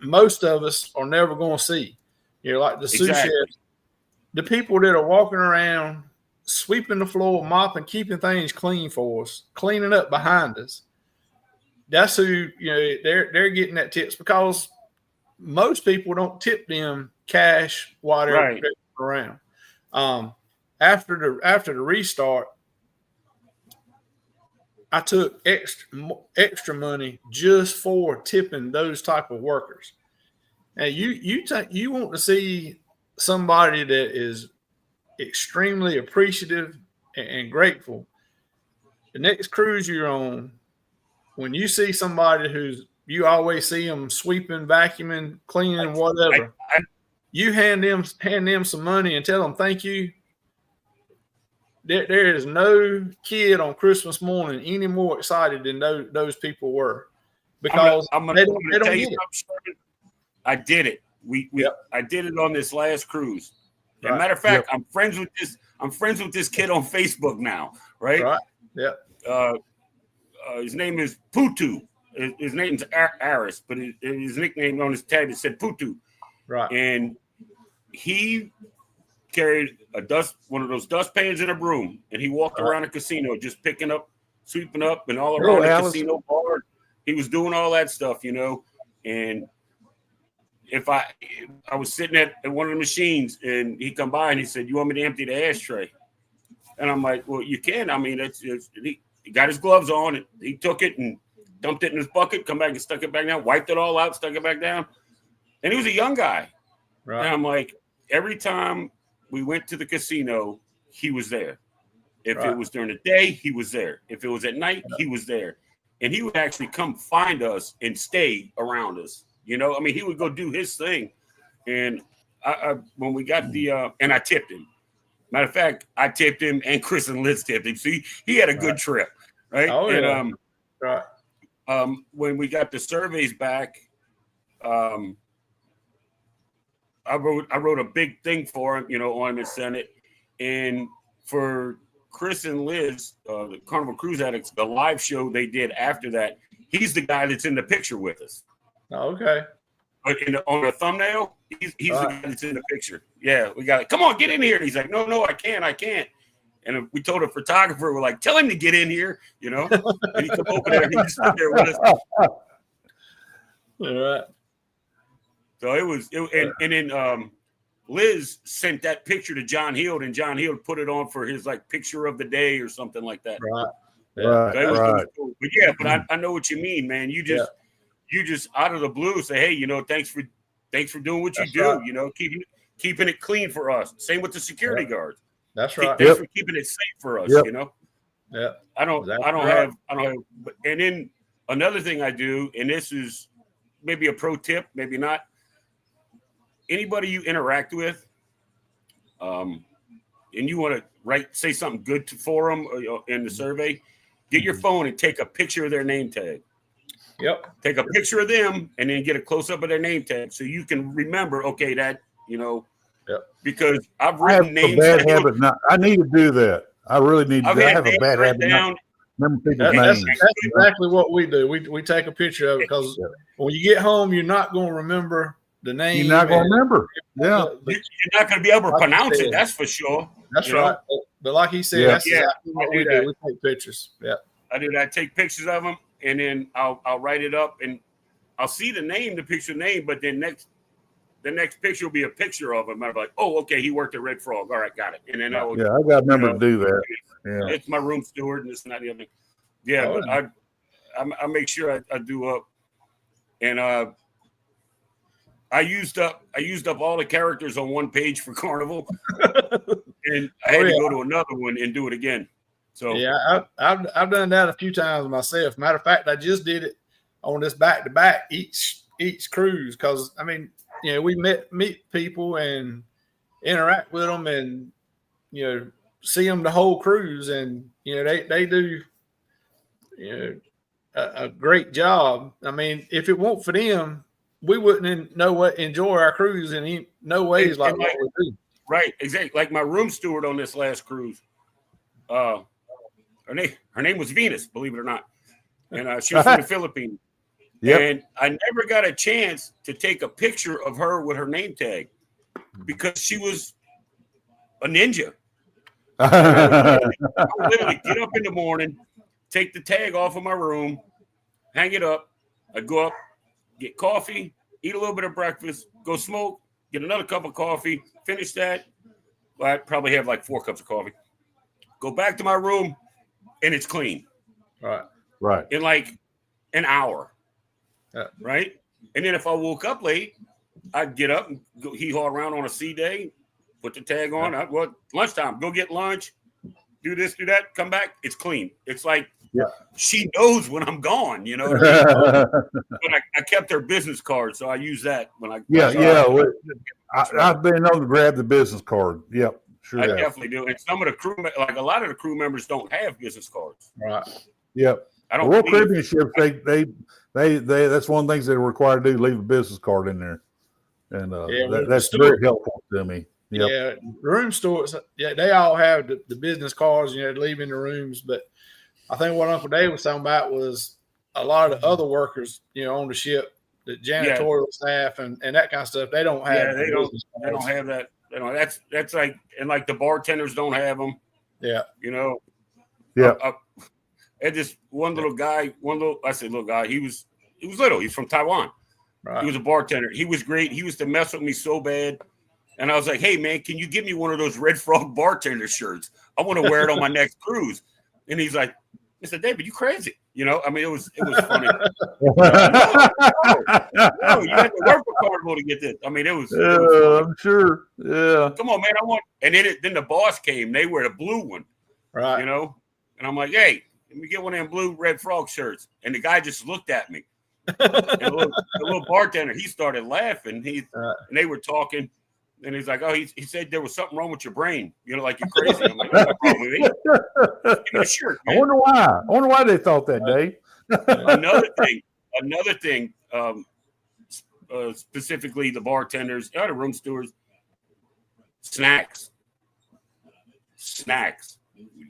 most of us are never going to see. You know, like the sous chefs, the people that are walking around sweeping the floor, mopping, keeping things clean for us, cleaning up behind us. That's who, you know, they're getting that tips, because most people don't tip them cash while they're around. After the restart, I took extra money just for tipping those type of workers. And you want to see somebody that is extremely appreciative and grateful. The next cruise you're on, when you see somebody you always see them sweeping, vacuuming, cleaning, whatever, you hand them some money and tell them thank you. There is no kid on Christmas morning any more excited than those people were, because they don't get it. I did it. I did it on this last cruise. As a matter of fact, I'm friends with this kid on Facebook now, right? Right. Yeah. His name is Putu. His name's Aris, but his nickname on his tag it said Putu. Right. And he carried one of those dustpans and a broom, and he walked around the casino just picking up, sweeping up, and all around the casino bar. He was doing all that stuff, you know. And if I was sitting at one of the machines, and he come by and he said, "You want me to empty the ashtray?" And I'm like, "Well, you can. I mean, he got his gloves on, and he took it and dumped it in his bucket, come back and stuck it back down, wiped it all out, stuck it back down." And he was a young guy. Right. And I'm like, every time we went to the casino, he was there. If it was during the day, he was there. If it was at night, he was there. And he would actually come find us and stay around us. You know, I mean, he would go do his thing. And when we got and I tipped him. Matter of fact, I tipped him, and Chris and Liz tipped him. So he had a good trip, right? Oh, and, yeah. When we got the surveys back, I wrote a big thing for him, you know, on him and sent it. And for Chris and Liz, the Carnival Cruise Addicts, the live show they did after that, he's the guy that's in the picture with us. Okay. But on the thumbnail, he's the guy that's in the picture. Yeah, we got it. Come on, get in here. And he's like, no, I can't. And we told a photographer, we're like, tell him to get in here, you know. And he come over there and he just stood there with us. All right. So and then Liz sent that picture to John Hield, and John Hield put it on for his like picture of the day or something like that. Right. Yeah. So it was cool. But I know what you mean, man. You just out of the blue say, hey, you know, thanks for doing what you do. Right. You know, keeping it clean for us. Same with the security guards. That's right. Thanks for keeping it safe for us. You know. Yeah. I don't have. And then another thing I do, and this is maybe a pro tip, maybe not. Anybody you interact with, and you want to say something good for them in the survey, get your phone and take a picture of their name tag. Yep. Take a picture of them and then get a close up of their name tag so you can remember. Okay, that Yep. Because I've I have written names. a bad habit. I need to do that. I really need to. I have a bad habit. Down. Remember people's That's names. exactly what we do. We take a picture of it because when you get home, you're not going to remember the name. You're not going to remember. Yeah. You're not going to be able to pronounce it. That's for sure. That's right. But like he said, that's exactly what we do. We take pictures. Yeah. I do that. I take pictures of them, and then I'll write it up, and I'll see the picture name, but then the next picture will be a picture of him. I'm like, oh, okay, he worked at Red Frog. All right, got it. And then I got to remember to do that. Yeah. It's my room steward and this and that the other thing. Yeah, but I make sure I do up, and I used up all the characters on one page for Carnival, and I had to go to another one and do it again. So yeah, I've done that a few times myself. Matter of fact, I just did it on this back-to-back each cruise because I mean, we meet people and interact with them, and see them the whole cruise, and they do a great job. I mean, if it weren't for them, we wouldn't enjoy our cruise in no ways like what we do. Right, exactly. Like my room steward on this last cruise, her name was Venus, believe it or not, and she was from the Philippines. Yep. And I never got a chance to take a picture of her with her name tag because she was a ninja. I would literally get up in the morning, take the tag off of my room, hang it up. I'd go up, get coffee, eat a little bit of breakfast, go smoke, get another cup of coffee, finish that. Well, I'd probably have like 4 cups of coffee. Go back to my room, and it's clean. Right. In like an hour. Yeah. Right? And then if I woke up late, I'd get up and go hee-haw around on a sea day, put the tag on. Lunchtime, go get lunch, do this, do that, come back, it's clean. It's like she knows when I'm gone, But I kept her business card, so I use that when I I've been known to grab the business card. Yep, sure. I definitely do. And some of the crew, like a lot of the crew members, don't have business cards. Right. Yep. I don't. Royal Caribbean ships, they that's one of the things they're required to do. Leave a business card in there, and that's very helpful to me. Yep. Yeah, room stores. Yeah, they all have the business cards. To leave in the rooms. But I think what Uncle Dave was talking about was a lot of the other workers, on the ship, the janitorial staff and that kind of stuff. They don't have. Yeah, they don't have that. That's like, and like the bartenders don't have them. Yeah. Yeah. I had this one little guy. I say little guy. He was little. He's from Taiwan. Right. He was a bartender. He was great. He used to mess with me so bad. And I was like, hey, man, can you give me one of those Red Frog bartender shirts? I want to wear it on my next cruise. And he's like, I said, David, you crazy. I mean, it was funny. No, you had to work for Carnival to get this. I mean, it was I'm sure. Yeah. Come on, man. I want. And then the boss came. They were the blue one. Right. And I'm like, hey, let me get one of them blue Red Frog shirts. And the guy just looked at me. And the little bartender, he started laughing. And they were talking. And he's like, oh, he said there was something wrong with your brain. Like you're crazy. I'm like, no problem with me. Give me a shirt, man. I wonder why they thought that, Dave. Another thing, specifically the bartenders, the room stewards, snacks.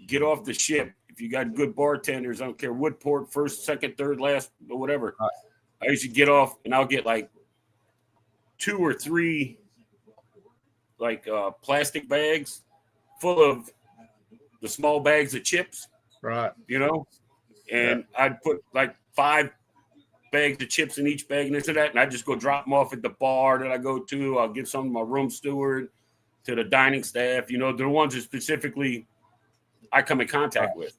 Get off the ship. If you got good bartenders, I don't care what port, first, second, third, last, or whatever. I usually get off and I'll get like 2 or 3 plastic bags full of the small bags of chips. Right. And I'd put like 5 bags of chips in each bag and this and that. And I just go drop them off at the bar that I go to. I'll give some to my room steward, to the dining staff. They're the ones that specifically I come in contact with.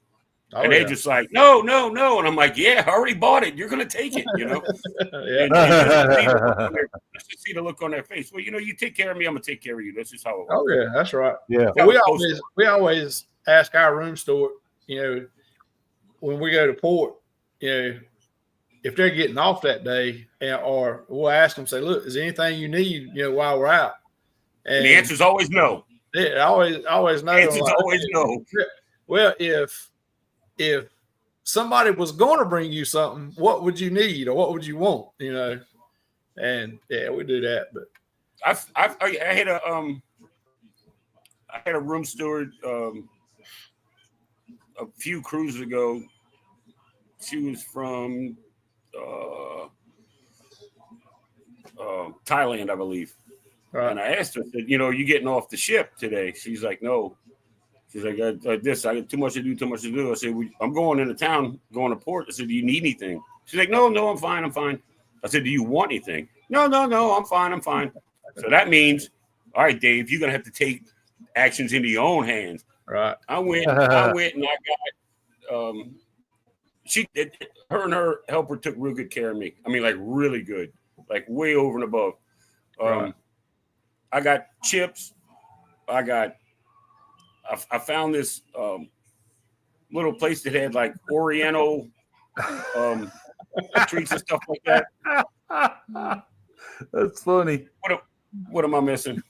Oh, and they're just like, no. And I'm like, yeah, I already bought it. You're going to take it, and just see the look on their face. Well, you take care of me, I'm going to take care of you. That's just how it works. Oh, yeah, that's right. Yeah. We always ask our room steward, when we go to port, if they're getting off that day, or we'll ask them, say, look, is there anything you need, while we're out? And the answer is always no. Yeah, always no. Answer's Like, always no. well, if somebody was going to bring you something, what would you need or what would you want? You know, and yeah, we do that. But I had a room steward a few cruises ago. She was from Thailand, I believe. right. And I asked her, I said, you know, you getting off the ship today? She's like, no. She's like, I got too much to do. I said, I'm going into town, going to port. I said, do you need anything? She's like, no, I'm fine. I said, do you want anything? No, I'm fine. So that means, all right, Dave, you're going to have to take actions into your own hands. Right. I went and I got, her and her helper took real good care of me. I mean, like really good, like way over and above. Right. I got chips. I found this little place that had like Oriental treats and stuff like that. That's funny. What am I missing?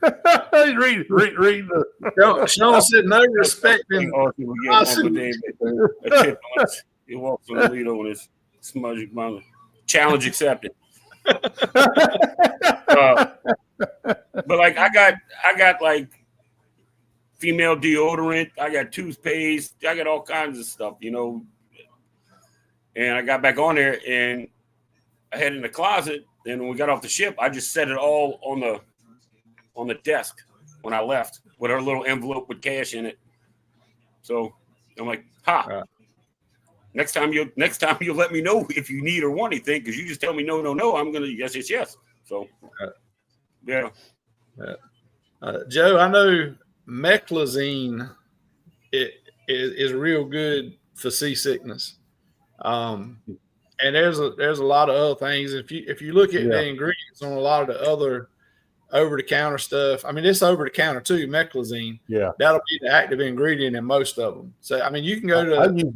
read Sean said no respect in Uncle David. A chip on his, he walks on the Lido and his smudging mouth. Challenge accepted. But like I got like female deodorant, I got toothpaste, I got all kinds of stuff, you know. And I got back on there and I had it in the closet. And when we got off the ship, I just set it all on the desk when I left with her little envelope with cash in it. So I'm like, Right. Next time you'll let me know if you need or want anything, because you just tell me no. I'm gonna yes. So yeah. Joe, I know meclizine is real good for seasickness. And there's a lot of other things. If you look at the ingredients on a lot of the other over-the-counter stuff, I mean, it's over-the-counter too, meclizine. Yeah. That'll be the active ingredient in most of them. So, I mean, you can go to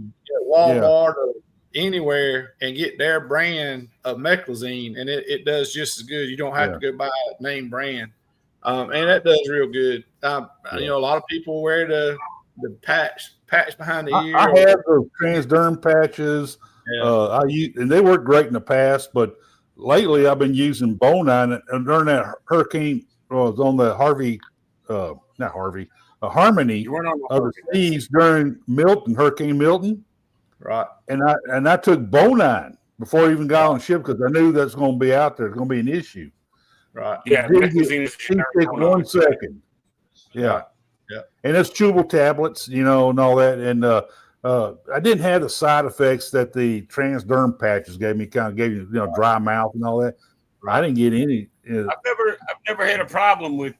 Walmart or anywhere and get their brand of meclizine, and it does just as good. You don't have to go buy a name brand. And that does real good. You know, a lot of people wear the patch behind the ear. I have those transderm patches. Yeah. And they work great in the past, but lately I've been using Bonine, and during that hurricane was on the Harmony of the seas during Hurricane Milton. Right. And I took Bonine before I even got on the ship because I knew that's going to be out there. It's going to be an issue. Right. Yeah. Take 1 second. Yeah. Yeah. And it's chewable tablets, you know, and all that. And I didn't have the side effects that the transderm patches gave me. Kind of gave you know, dry mouth and all that. I didn't get any. I've never had a problem with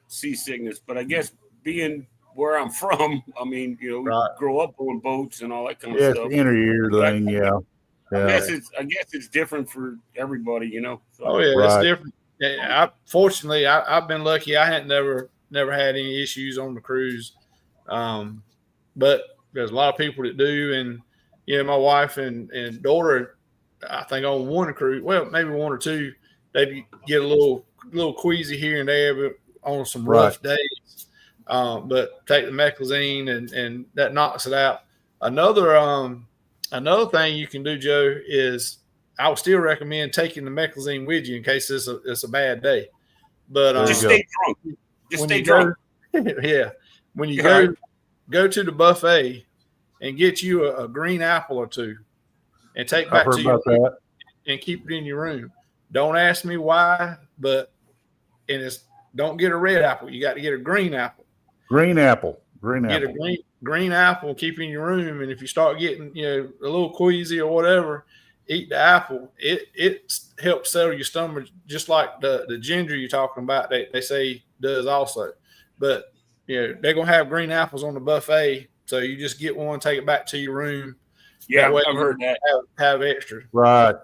seasickness, but I guess being where I'm from, I mean, you know, we grow up on boats and all that kind of stuff. It's the inner ear thing, I guess it's different for everybody, you know. So. Oh yeah, it's different. Fortunately, I've been lucky. I hadn't never had any issues on the cruise, but there's a lot of people that do. And you know, my wife and daughter, I think on one cruise, well, maybe one or two, they get a little queasy here and there, but on some rough days. But take the meclizine and that knocks it out. Another thing you can do, Joe, is I would still recommend taking the meclizine with you in case it's a bad day. But just stay drunk. Just stay drunk. Yeah. When you go to the buffet and get you a green apple or two and take back to your room and keep it in your room. Don't ask me why, but don't get a red apple. You got to get a green apple. Green apple. Get a green apple, keep in your room, and if you start getting a little queasy or whatever, eat the apple. It helps settle your stomach, just like the ginger you're talking about. They say does also, but they're gonna have green apples on the buffet, so you just get one, take it back to your room. Yeah, I've heard that. Have extra. Right.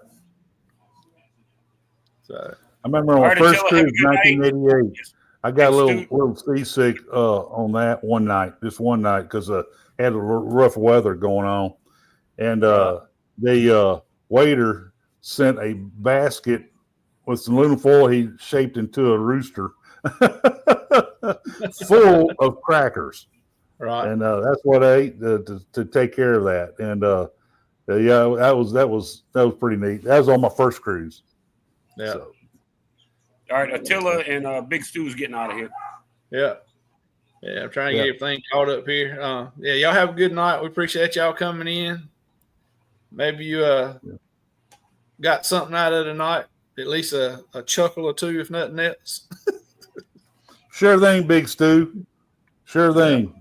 So I remember on my first cruise, 1988. I got a little seasick on that one night, because I had a rough weather going on, and the waiter sent a basket with some aluminum foil he shaped into a rooster. full of crackers. Right. And that's what I ate to take care of that. And yeah, that was pretty neat. That was on my first cruise. Yeah. So. All right, Attila and Big Stu's getting out of here. Yeah. Yeah, I'm trying to get everything caught up here. Yeah, y'all have a good night. We appreciate y'all coming in. Maybe you got something out of tonight, at least a chuckle or two, if nothing else. Sure thing, Big Stu. Sure thing.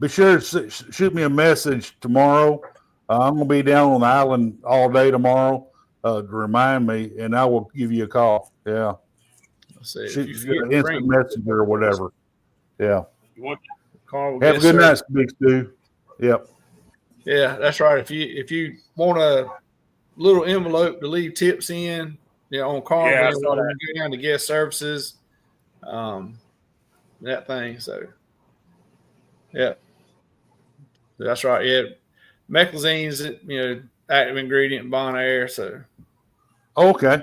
Be sure to shoot me a message tomorrow. I'm going to be down on the island all day tomorrow to remind me, and I will give you a call. Yeah. Shoot an instant messenger or whatever. Yeah. Have a good night, Big Stu. Yep. Yeah, that's right. If you want a little envelope to leave tips in, on Carnival, go down to guest services, that thing. So, yeah, that's right. Yeah, meclazine's active ingredient in Bonaire. So, okay,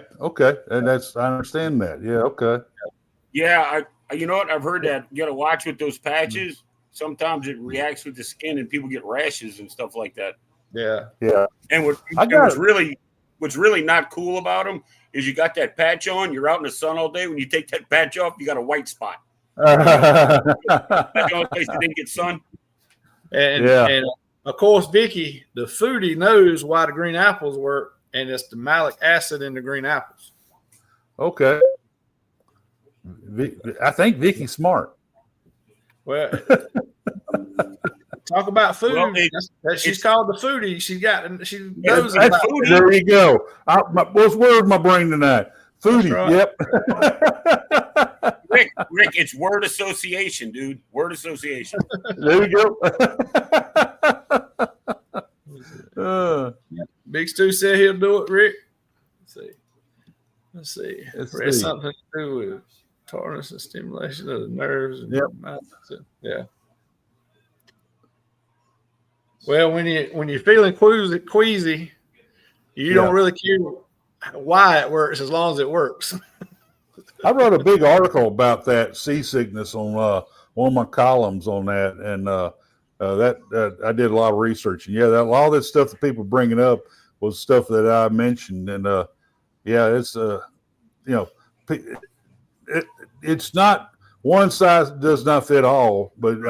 and I understand that. Yeah, okay. Yeah, you know what? I've heard that you got to watch with those patches. Sometimes it reacts with the skin, and people get rashes and stuff like that. Yeah. And what's really not cool about them is you got that patch on. You're out in the sun all day. When you take that patch off, you got a white spot. That's the only place you didn't get sun. And of course, Vicky, the foodie, knows why the green apples work, and it's the malic acid in the green apples. Okay. I think Vicky's smart. Well, talk about food. Well, she's called the foodie. She knows about food. There you go. Where's my brain tonight? Foodie. Right. Yep. Rick, it's word association, dude. Word association. There you go. Big Stu said he'll do it, Rick. Let's see. It's something to do with tardiness and stimulation of the nerves. And yeah. Well, when you're feeling queasy, you don't really care why it works as long as it works. I wrote a big article about that seasickness on one of my columns on that, and that I did a lot of research. And all that stuff that people bringing up was stuff that I mentioned, and it's it's not one size does not fit all, but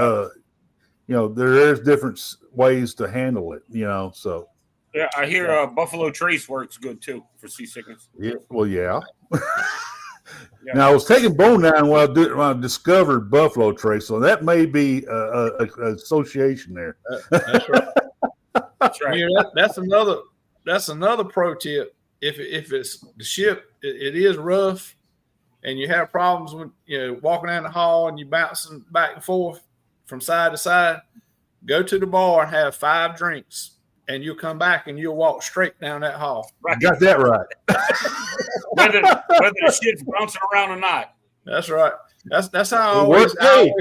there is different ways to handle it. So yeah, I hear Buffalo Trace works good too for seasickness. Yeah, well, yeah. Now I was taking bone down when I discovered Buffalo Trace, so that may be a association there. That's right. That's right. That's another pro tip. If it's the ship, it is rough, and you have problems with walking down the hall and you bouncing back and forth from side to side, go to the bar and have 5 drinks, and you'll come back and you'll walk straight down that hall. Right. Got that right. whether the shit's bouncing around or not. That's right. That's how I always can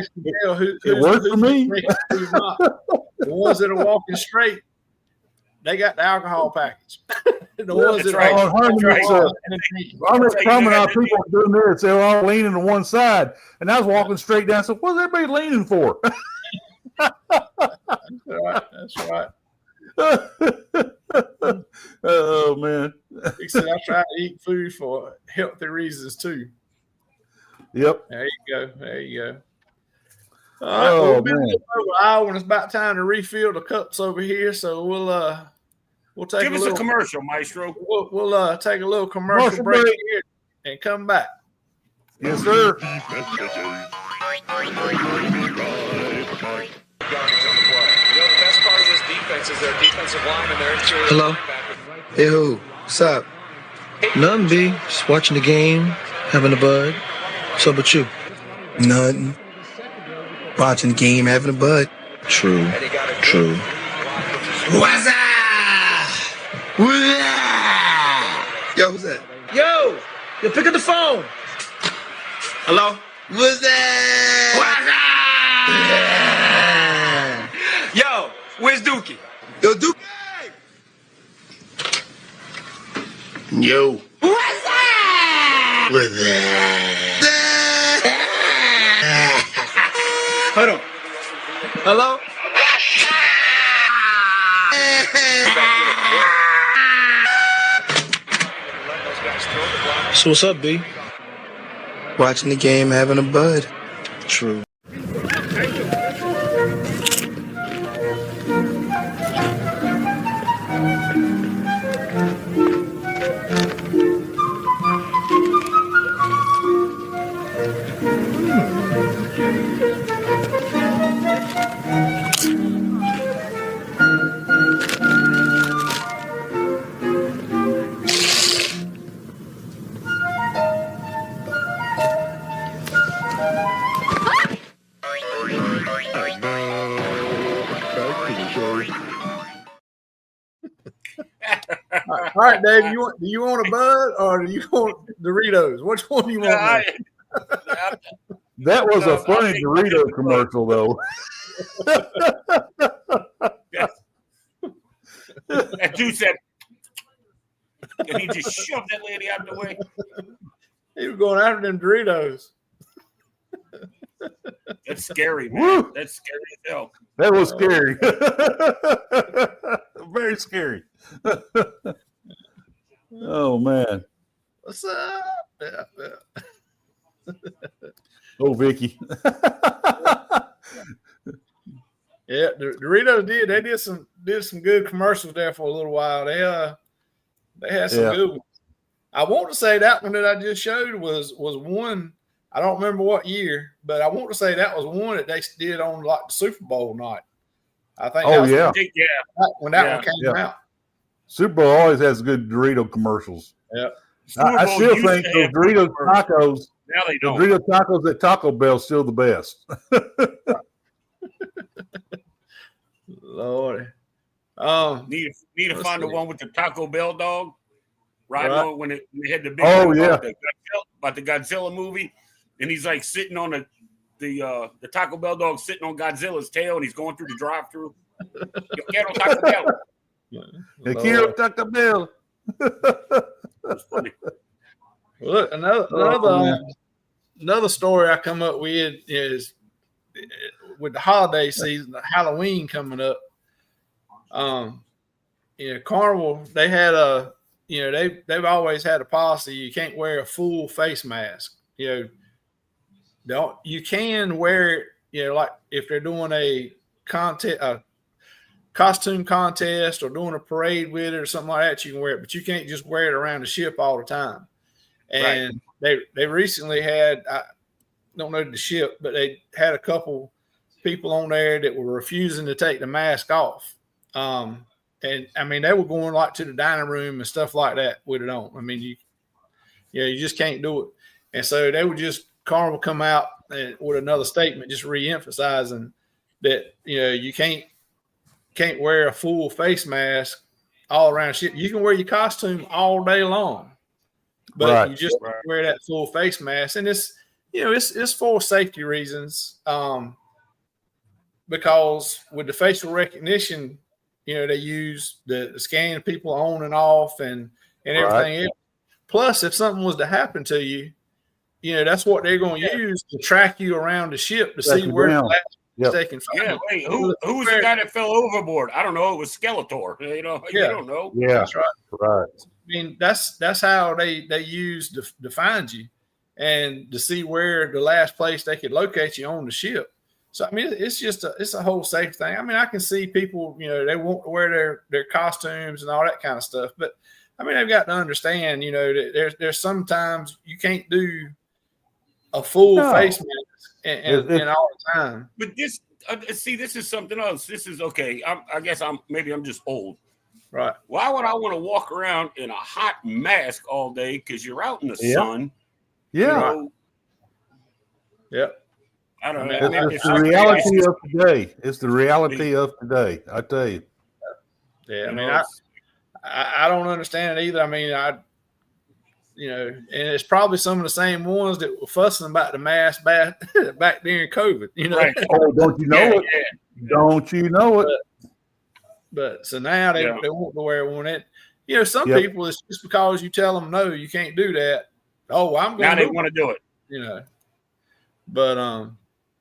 tell who's for me. Who's not. The ones that are walking straight, they got the alcohol package. The ones that are on this promenade, people doing this, they're all leaning to one side, and I was walking straight down. So what's everybody leaning for? That's right. Oh man! Except I try to eat food for healthy reasons too. Yep. There you go. All right, we've been over an hour, and it's about time to refill the cups over here. So we'll take Give us a commercial, Maestro. We'll take a little commercial break here and come back. Yes, sir. Hello? Hey, who? What's up? Nothing, B. Just watching the game, having a bud. What's up with you? Nothing. Watching the game, having a bud. True. What's up? Yo, who's that? Yo, pick up the phone. Hello? What's that? What's up? Yo, where's Dookie? Yo, Dookie! Yo. What's that? What's that? Hold on. Hello? So what's up, B? Watching the game, having a bud. True. All right, Dave. Do you want a bud or do you want Doritos? Which one do you want? That was a funny Dorito commercial, though. That dude said, and he just shoved that lady out of the way. He was going after them Doritos. That's scary, man. Woo. That's scary as hell. That was scary. Very scary. Oh, man. What's up? Yeah. Oh, Vicky. Yeah, Doritos did. They did some good commercials there for a little while. They had some good ones. I want to say that one that I just showed was one. I don't remember what year, but I want to say that was one that they did on like the Super Bowl night. I think. Oh, when that one came out. Super Bowl always has good Dorito commercials. Yeah. I still think those Dorito tacos. Now they don't. The Dorito tacos at Taco Bell are still the best. Lord. Need to find the one with the Taco Bell dog. Right on when they had the big about the Godzilla movie, and he's like sitting on the Taco Bell dog sitting on Godzilla's tail, and he's going through the drive-through. Yo quiero Taco Bell. Yo quiero Taco Bell. That's funny. Look, another story I come up with is with the holiday season, Halloween coming up. Carnival, they had they've always had a policy you can't wear a full face mask. You can wear it, like if they're doing a costume contest or doing a parade with it or something like that, you can wear it, but you can't just wear it around the ship all the time. And they recently had, I don't know the ship, but they had a couple people on there that were refusing to take the mask off. And I mean, they were going like to the dining room and stuff like that with it on. I mean, you just can't do it. And so they would just Carnival come out with another statement, just re-emphasizing that, you can't wear a full face mask all around ship. You can wear your costume all day long, but you just wear that full face mask. And it's for safety reasons. Because with the facial recognition, they use the scanning people on and off and everything else. Plus, if something was to happen to you, that's what they're going to use to track you around the ship to see where the last mistake can find. Yeah, wait, who was the guy that fell overboard? I don't know. It was Skeletor. You don't know. Yeah, that's right. Right. I mean, that's how they use to find you and to see where the last place they could locate you on the ship. So, I mean, it's a whole safe thing. I mean, I can see people, they want to wear their costumes and all that kind of stuff. But, I mean, they've got to understand, that there's sometimes you can't do a full face mask and all the time. But this is something else. This is okay. I guess I'm just old. Right. Why would I want to walk around in a hot mask all day? Because you're out in the sun. Yeah. Yep. I don't know. It's the reality of today. It's the reality of today. I tell you. Yeah, I mean, I don't understand it either. I mean, and it's probably some of the same ones that were fussing about the mask back during COVID. Right. Oh, don't you know it? Yeah. Don't you know it? But so now they want to wear one. That some people, it's just because you tell them no, you can't do that. Oh, I'm going. Now they want to do it. But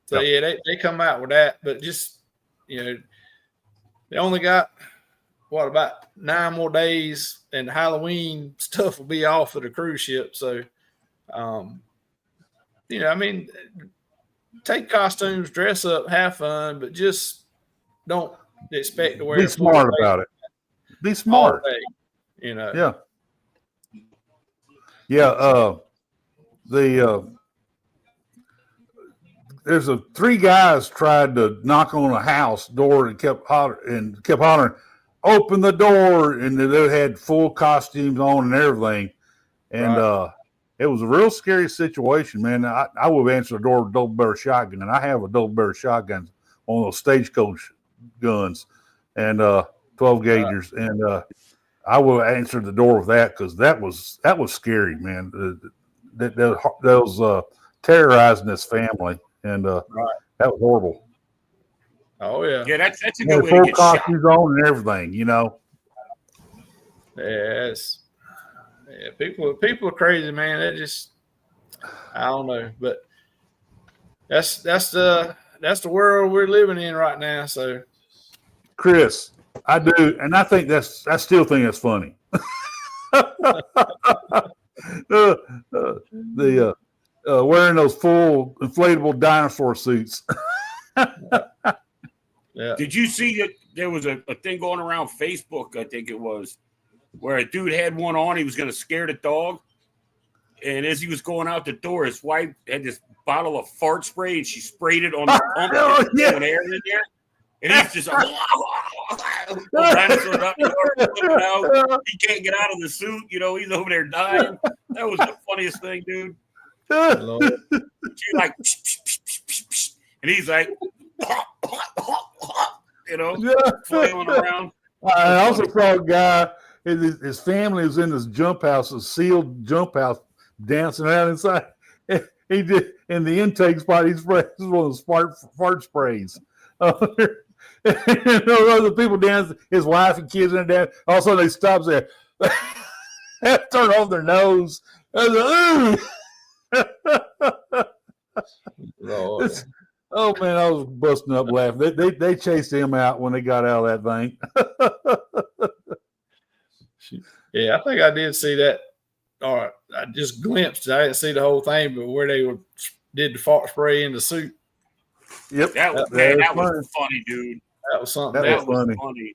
So yeah, they come out with that, but just they only got about 9 more days, and Halloween stuff will be off of the cruise ship. So, I mean, take costumes, dress up, have fun, but just don't expect to wear. Be smart about it. Be smart. Yeah. Yeah. There's 3 guys tried to knock on a house door and kept hollering, open the door, and they had full costumes on and everything. And it was a real scary situation, man. I would have answered the door with a double barrel shotgun, and I have a double barrel shotgun, one of those stagecoach guns, and 12 gaugers, and I would have answered the door with that, because that was scary, man. That was terrorizing this family, and that was horrible. Oh yeah, yeah. That's a good way full to get shot. costumes on and everything, Yes. Yeah, people are crazy, man. They just, I don't know, but that's the world we're living in right now. So, Chris, I do, and I still think that's funny. Wearing those full inflatable dinosaur suits. Yeah. Did you see that there was a thing going around Facebook, I think it was, where a dude had one on, he was going to scare the dog, and as he was going out the door, his wife had this bottle of fart spray, and she sprayed it on the pump and air in there, and he's just like, dinosaurs out the he can't get out of the suit, he's over there dying. That was the funniest thing, dude. She's like, and he's like, flailing around. I also saw a guy, his family was in this jump house, a sealed jump house, dancing around inside. He did in the intake spot. He sprayed one of those fart sprays. Other people dance. His wife and kids in there. All of a sudden, they stop there, turn off their nose. Lord. Oh man, I was busting up laughing. They chased him out when they got out of that thing. Yeah, I think I did see that, or I just glimpsed it. I didn't see the whole thing, but where they did the fart spray in the suit. Yep, that was funny, dude. That was something. That was funny.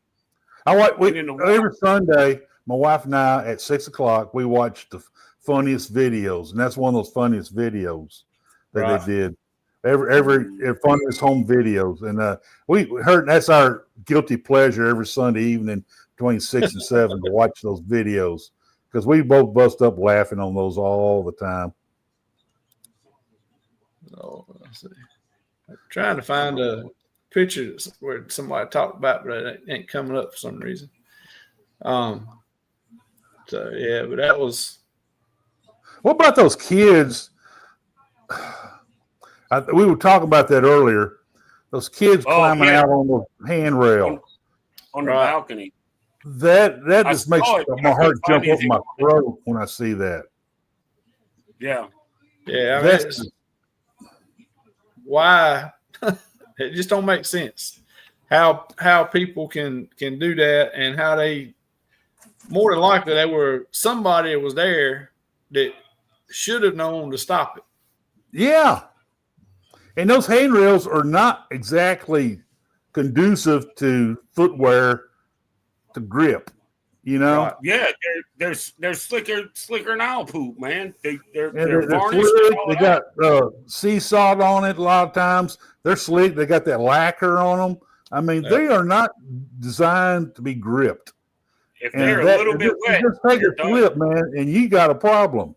Every Sunday, my wife and I at 6:00 we watched the funniest videos, and that's one of those funniest videos that they did. Every funniest home videos, and we heard that's our guilty pleasure every Sunday evening between 6 and 7 to watch those videos, because we both bust up laughing on those all the time. Oh, let's see. I'm trying to find a picture where somebody talked about, but it ain't coming up for some reason. So yeah, but that was. What about those kids? We were talking about that earlier. Those kids climbing out on the handrail on the balcony. That just makes my heart jump up my throat when I see that. Yeah. Yeah. I mean, why? It just don't make sense. How people can do that, and how they, more than likely, somebody was there that should have known to stop it. Yeah. And those handrails are not exactly conducive to footwear to grip, Right. Yeah, they're slicker than owl poop, man. They're varnished. They got sea salt on it a lot of times. They're slick. They got that lacquer on them. I mean, they are not designed to be gripped. If they're a little bit wet, just take a slip, man, and you got a problem,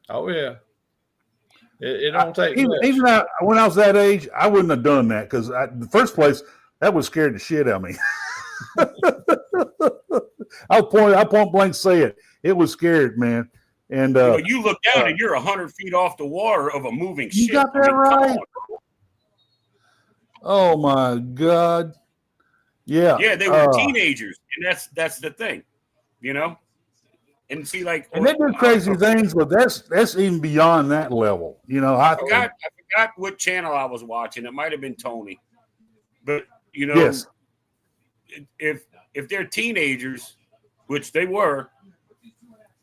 Oh yeah. It don't take even when I was that age, I wouldn't have done that, because in the first place, that would scare the shit out of me. I'll point blank say it. It was scared, man. And you look down and you're 100 feet off the water of a moving ship. You got that right. Oh my God. Yeah. Yeah, they were teenagers, and that's the thing, And see, and they do crazy things, but that's even beyond that level. I forgot forgot what channel I was watching. It might have been Tony, but you know, Yes. if they're teenagers, which they were,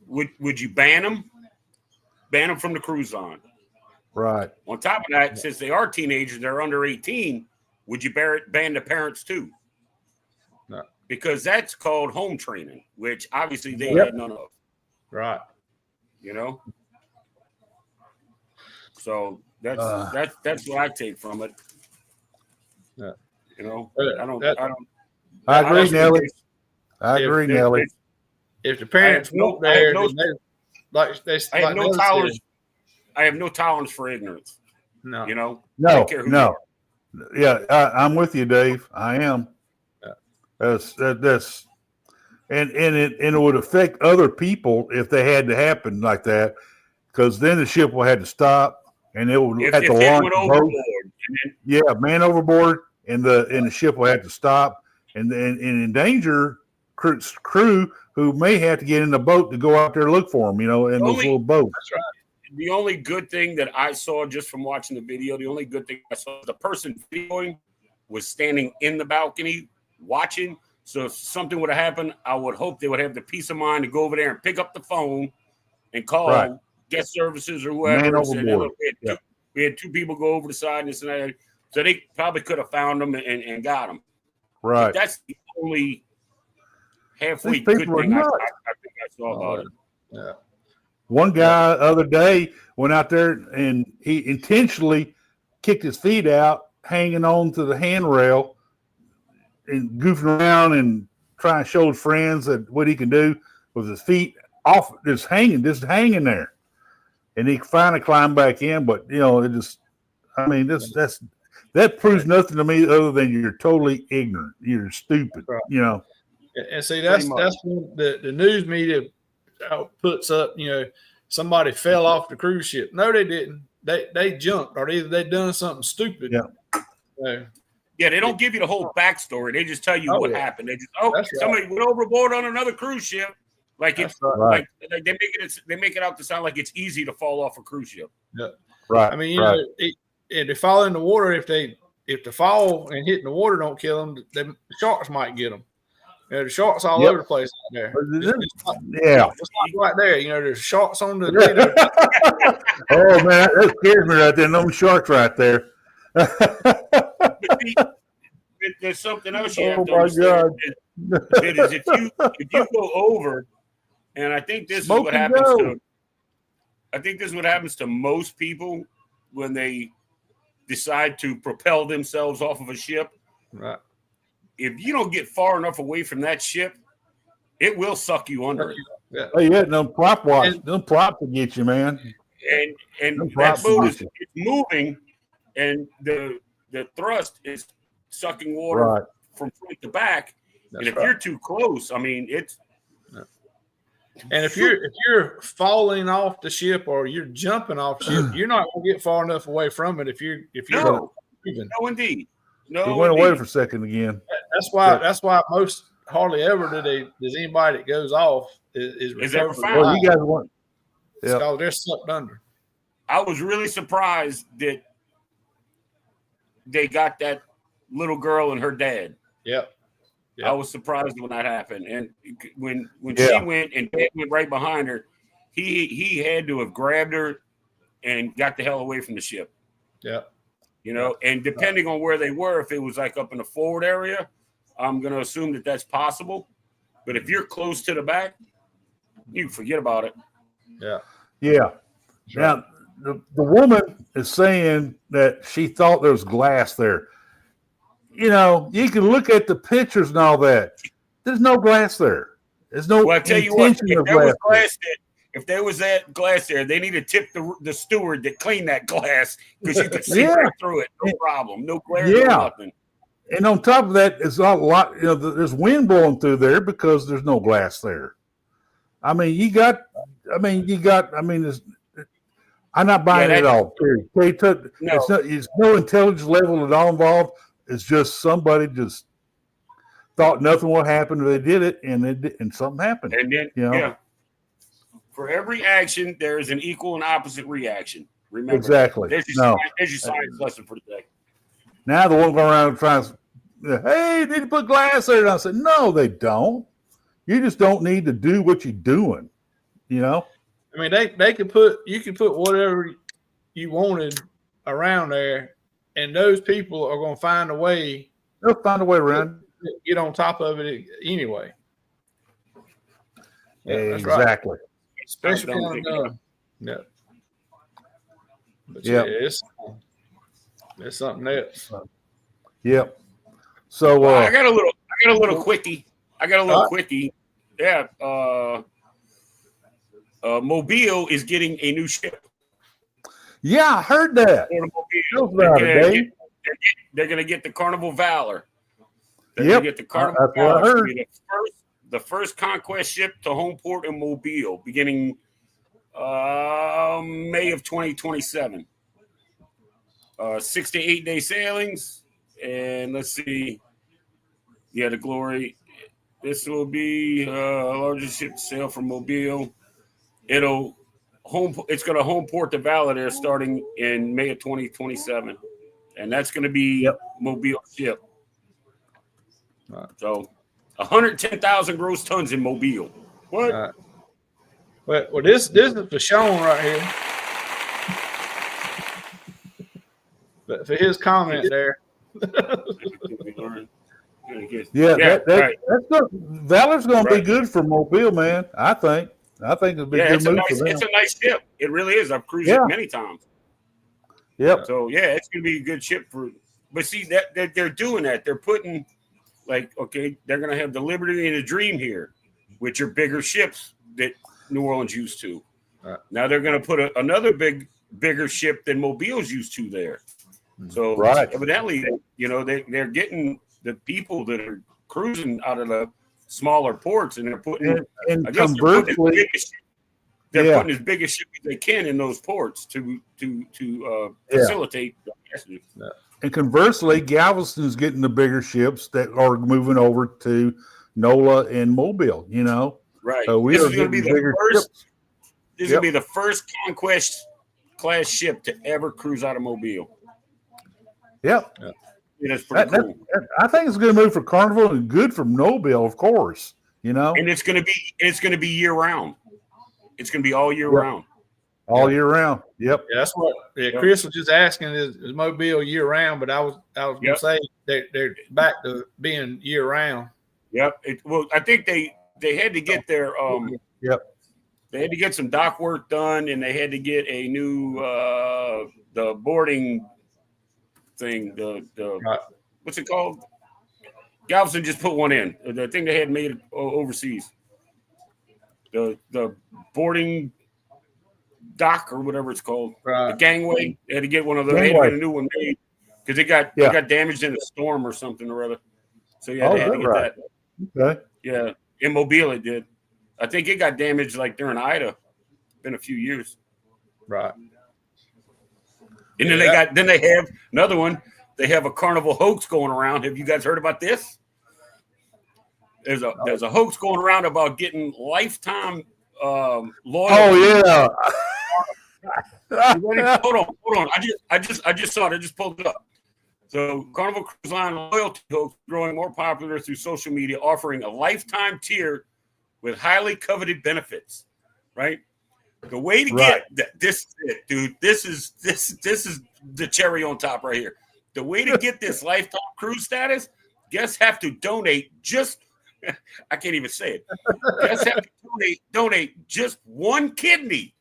would you ban them? Ban them from the cruise line. Right. On top of that, since they are teenagers, they're under 18. Would you ban the parents too? No. Because that's called home training, which obviously they Yep. had none of. Right. You know. So that's what I take from it. Yeah. You know, I agree, Nelly. I agree, if, Nelly. If the parents weren't there, I have no tolerance. I have no tolerance for ignorance. No. You know. No. I don't care who you are. Yeah, I'm with you, Dave. I am. Yeah. That's and it would affect other people if they had to happen like that, because then the ship will have to stop and it will have to launch went the boat. overboard. Yeah, man overboard, and the ship will have to stop and endanger crew who may have to get in the boat to go out there and look for them. You know, in those little boats. That's right. The only good thing that I saw just from watching the video, the only good thing I saw, the person videoing was standing in the balcony watching. So if something would have happened, I would hope they would have the peace of mind to go over there and pick up the phone and call guest services or whoever. Man And say, overboard. "Look, we had two people go over the side and this and that." So they probably could have found them and got them. Right. But that's the only halfway These good people are thing I nuts. think I saw about it. Yeah. One guy the other day went out there and he intentionally kicked his feet out, hanging on to the handrail and goofing around and trying to show his friends that what he can do with his feet off, just hanging there. And he finally climbed back in, but you know, that proves nothing to me other than you're totally ignorant. You're stupid, you know. And see, that's when the news media puts up, you know, somebody fell off the cruise ship. No, they didn't. They jumped, or either they done something stupid. Yeah. Yeah, they don't give you the whole backstory. They just tell you what happened. They just somebody went overboard on another cruise ship. Like it's like they make it out to sound like it's easy to fall off a cruise ship. Yeah. Right. I mean, you know, if they fall in the water, if the fall and hitting the water don't kill them, the sharks might get them. You know, the sharks all over the place out there. It's not right there. You know, there's sharks on the. Oh man, that scares me right there. No sharks right there. There's something else you have to understand. Is if you go over, and I think this is what happens to. I think this is what happens to most people when they decide to propel themselves off of a ship. Right. If you don't get far enough away from that ship, it will suck you under it. Yeah. Oh yeah, no prop watch. Them props will get you, man. And that boat is moving, and the thrust is sucking water from front to back. And if you're too close, I mean, it's. And if you're falling off the ship or you're jumping off the ship, you're not going to get far enough away from it. If you're no, indeed. No, it went away for a second again. That's why most hardly ever does anybody that goes off is ever recovered. found. Well, you guys want? Because they're sucked under. I was really surprised that they got that little girl and her dad. Yep. I was surprised when that happened, and when she went and dad went right behind her, he had to have grabbed her and got the hell away from the ship. Yeah. You know, and depending on where they were, if it was like up in the forward area, I'm going to assume that that's possible. But if you're close to the back, you forget about it. Yeah. Yeah. Sure. Now, the woman is saying that she thought there was glass there. You know, you can look at the pictures and all that. There's no glass there. There's no. Well, I tell you what, if there was that glass there, they need to tip the steward that cleaned that glass, because you could see right through it. No problem. No glare. No nothing. And on top of that, it's not a lot. You know, there's wind blowing through there because there's no glass there. I mean, I'm not buying it all. Period. It's no intelligence level at all involved. It's just somebody just thought nothing would happen. They did it, and something happened. And then, for every action, there is an equal and opposite reaction. Remember. Exactly. There's your science lesson for today. Now the one going around trying to, hey, you need to put glass there. And I said, no, they don't. You just don't need to do what you're doing. You know? I mean, you could put whatever you wanted around there, and those people are going to find a way. They'll find a way around. Get on top of it anyway. Yeah, that's exactly. Right. Especially kind of yeah. But yeah, it's something else. Yep. So I got a little quickie. Yeah. Mobile is getting a new ship. Yeah, I heard that. They're going to get the Carnival Valor. They're yep. going to get the Carnival That's what I heard. The first conquest ship to home port in Mobile, beginning May of 2027. 6 to 8 day sailings, and let's see. Yeah, the Glory. This will be largest ship to sail from Mobile. It's going to home port the Valor there starting in May of 2027, and that's going to be Mobile ship. So 110,000 gross tons in Mobile. What? Well, this is for Sean right here. But for his comment there. That's good. Valor's going to be good for Mobile, man. I think it'll be a good move for them. It's a nice ship. It really is. I've cruised it many times. Yep. So it's going to be a good ship for. But see that they're doing that. They're putting they're going to have the Liberty and the Dream here, which are bigger ships that New Orleans used to. Now they're going to put another bigger ship than Mobile's used to there. So evidently, they're getting the people that are cruising out of the smaller ports, and they're putting. And conversely, they're putting as big a ship as they can in those ports to facilitate the passengers. And conversely, Galveston's getting the bigger ships that are moving over to NOLA and Mobile. Right. So we are getting bigger ships. This will be the first Conquest class ship to ever cruise out of Mobile. Yep. That's pretty cool. I think it's a good move for Carnival and good for Mobile, of course. And it's going to be year round. It's going to be all year round. All year round. Yep. Yeah, that's what Chris was just asking is Mobile year round, but I was going to say they're back to being year round. Yep. I think they had to get their they had to get some dock work done, and they had to get a new the boarding thing. What's it called? Galveston just put one in. The thing they had made overseas. The boarding dock or whatever it's called. The gangway. They had to get one of those. They had to get a new one made because it got damaged in a storm or something or other. So they had to get that. Okay. Yeah, in Mobile it did. I think it got damaged during Ida. Been a few years. Right. And then they have another one. They have a Carnival hoax going around. Have you guys heard about this? There's a hoax going around about getting lifetime loyalty. Oh yeah. Hold on. I just saw it. I just pulled it up. So Carnival Cruise Line loyalty hoax growing more popular through social media, offering a lifetime tier with highly coveted benefits. Right. The way to get this is it, dude. This is the cherry on top right here. The way to get this lifetime cruise status, guests have to donate I can't even say it. Guests have to donate just one kidney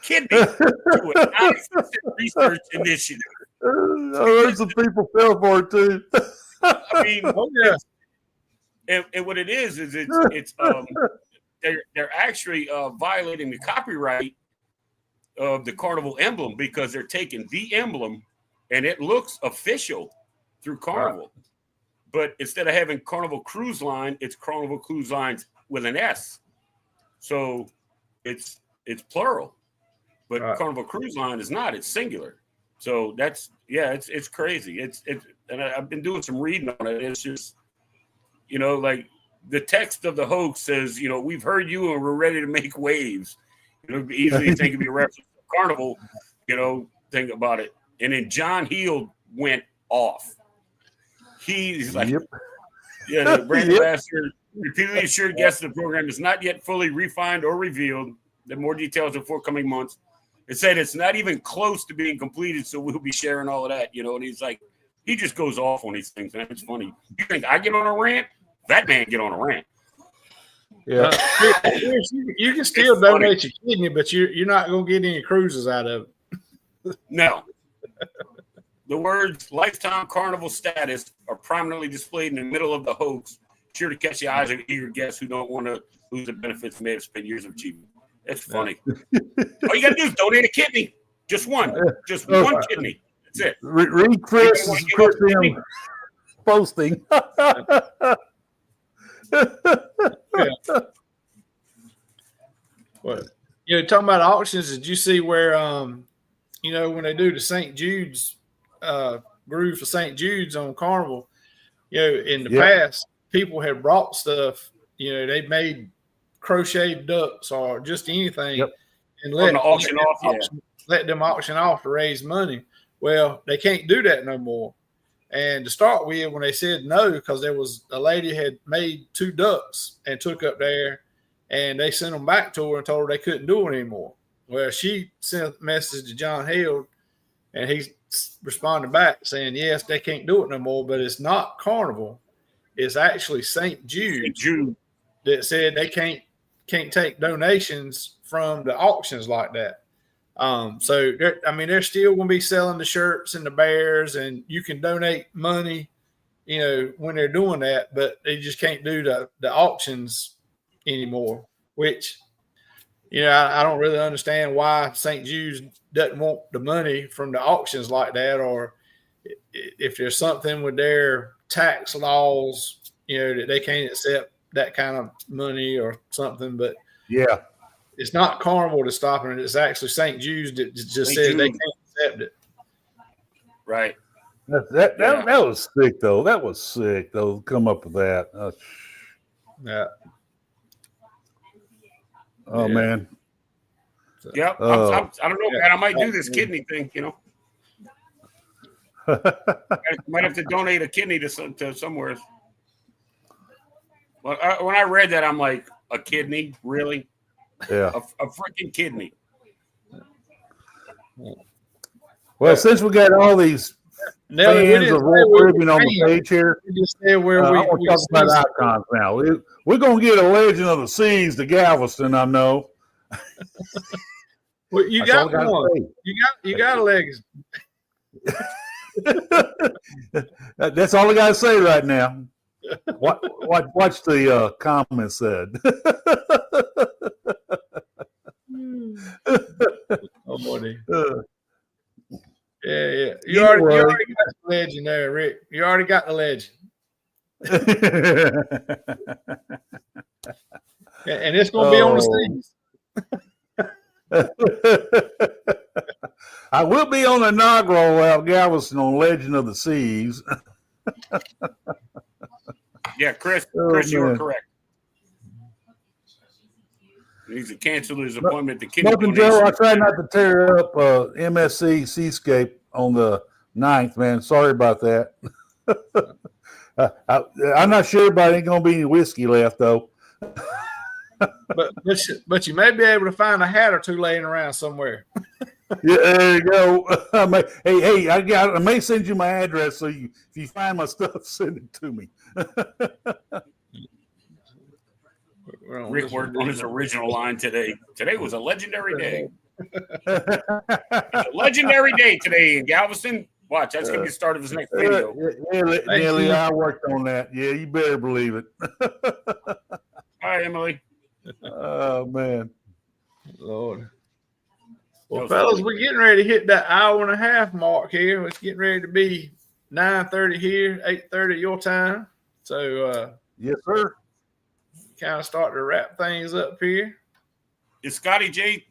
to a nonprofit research initiative. There's some people fell for it too. I mean, and what it is it's they're actually violating the copyright of the Carnival emblem because they're taking the emblem and it looks official through Carnival. But instead of having Carnival Cruise Line, it's Carnival Cruise Lines with an S. So it's plural. But Carnival Cruise Line is not, it's singular. So it's crazy. And I've been doing some reading on it. It's just, the text of the hoax says, we've heard you and we're ready to make waves. Easily think it'd be a reference to Carnival, thing about it. And then John Heald went off. He's like, the brand ambassador repeatedly assured guests the program is not yet fully refined or revealed. The more details in forthcoming months. It said it's not even close to being completed, so we'll be sharing all of that, And he's like, he just goes off on these things, man. It's funny. You think I get on a rant? That man get on a rant. Yeah, you can still donate your kidney, but you're not going to get any cruises out of it. No. The words "lifetime carnival status" are prominently displayed in the middle of the hoax, sure to catch the eyes of eager guests who don't want to lose the benefits they may have spent years of achieving. It's funny. All you got to do is donate a kidney. Just one. Just one kidney. That's it. Read Chris posting. What? Talking about auctions, did you see where when they do the St. Jude's groove for St. Jude's on Carnival, in the past, people had brought stuff, they made crocheted ducks or just anything and let them auction off to raise money. Well, they can't do that no more. And to start with, when they said no, because there was a lady had made 2 ducks and took up there, and they sent them back to her and told her they couldn't do it anymore. Well, she sent a message to John Heald, and he responded back saying, yes, they can't do it no more, but it's not Carnival. It's actually St. Jude that said they can't take donations from the auctions like that. So they're still going to be selling the shirts and the bears, and you can donate money, when they're doing that, but they just can't do the auctions anymore, which, I don't really understand why St. Jude's doesn't want the money from the auctions like that, or if there's something with their tax laws, that they can't accept that kind of money or something. But it's not Carnival to stop it. It's actually St. Jude's that just says they can't accept it. Right. That was sick, though. That was sick, though. Come up with that. Yeah. Oh man. Yep. I don't know, man. I might do this kidney thing. I might have to donate a kidney to somewhere. Well, when I read that, I'm like, a kidney, really? Yeah. A freaking kidney. Well, since we got all these fans of Wolf Ribbon on the page here, I want to talk about icons now. We're going to get a Legend of the Seas to Galveston, I know. Well, you got one. You got a legacy. That's all I got to say right now. Watch the comments said. Oh, buddy. Yeah. You already got the legend there, Rick. You already got the legend. And it's going to be on the seas. I will be on the inaugural out Galveston on Legend of the Seas. Yeah, Chris, you were correct. He needs to cancel his appointment to kidney donation. Joe, I try not to tear up MSC Seascape on the 9th, man. Sorry about that. I'm not sure about ain't going to be any whiskey left, though. But you may be able to find a hat or two laying around somewhere. Yeah, there you go. I may send you my address, so if you find my stuff, send it to me. Rick worked on his original line today. Today was a legendary day. It's a legendary day today in Galveston. Watch, that's going to be the start of his next video. Nelly, I worked on that. Yeah, you better believe it. Hi, Emily. Oh, man. Lord. Well, fellas, we're getting ready to hit that hour and a half mark here. It's getting ready to be 9:30 here, 8:30 your time. So, yes, sir. Kind of start to wrap things up here. Is Scotty J?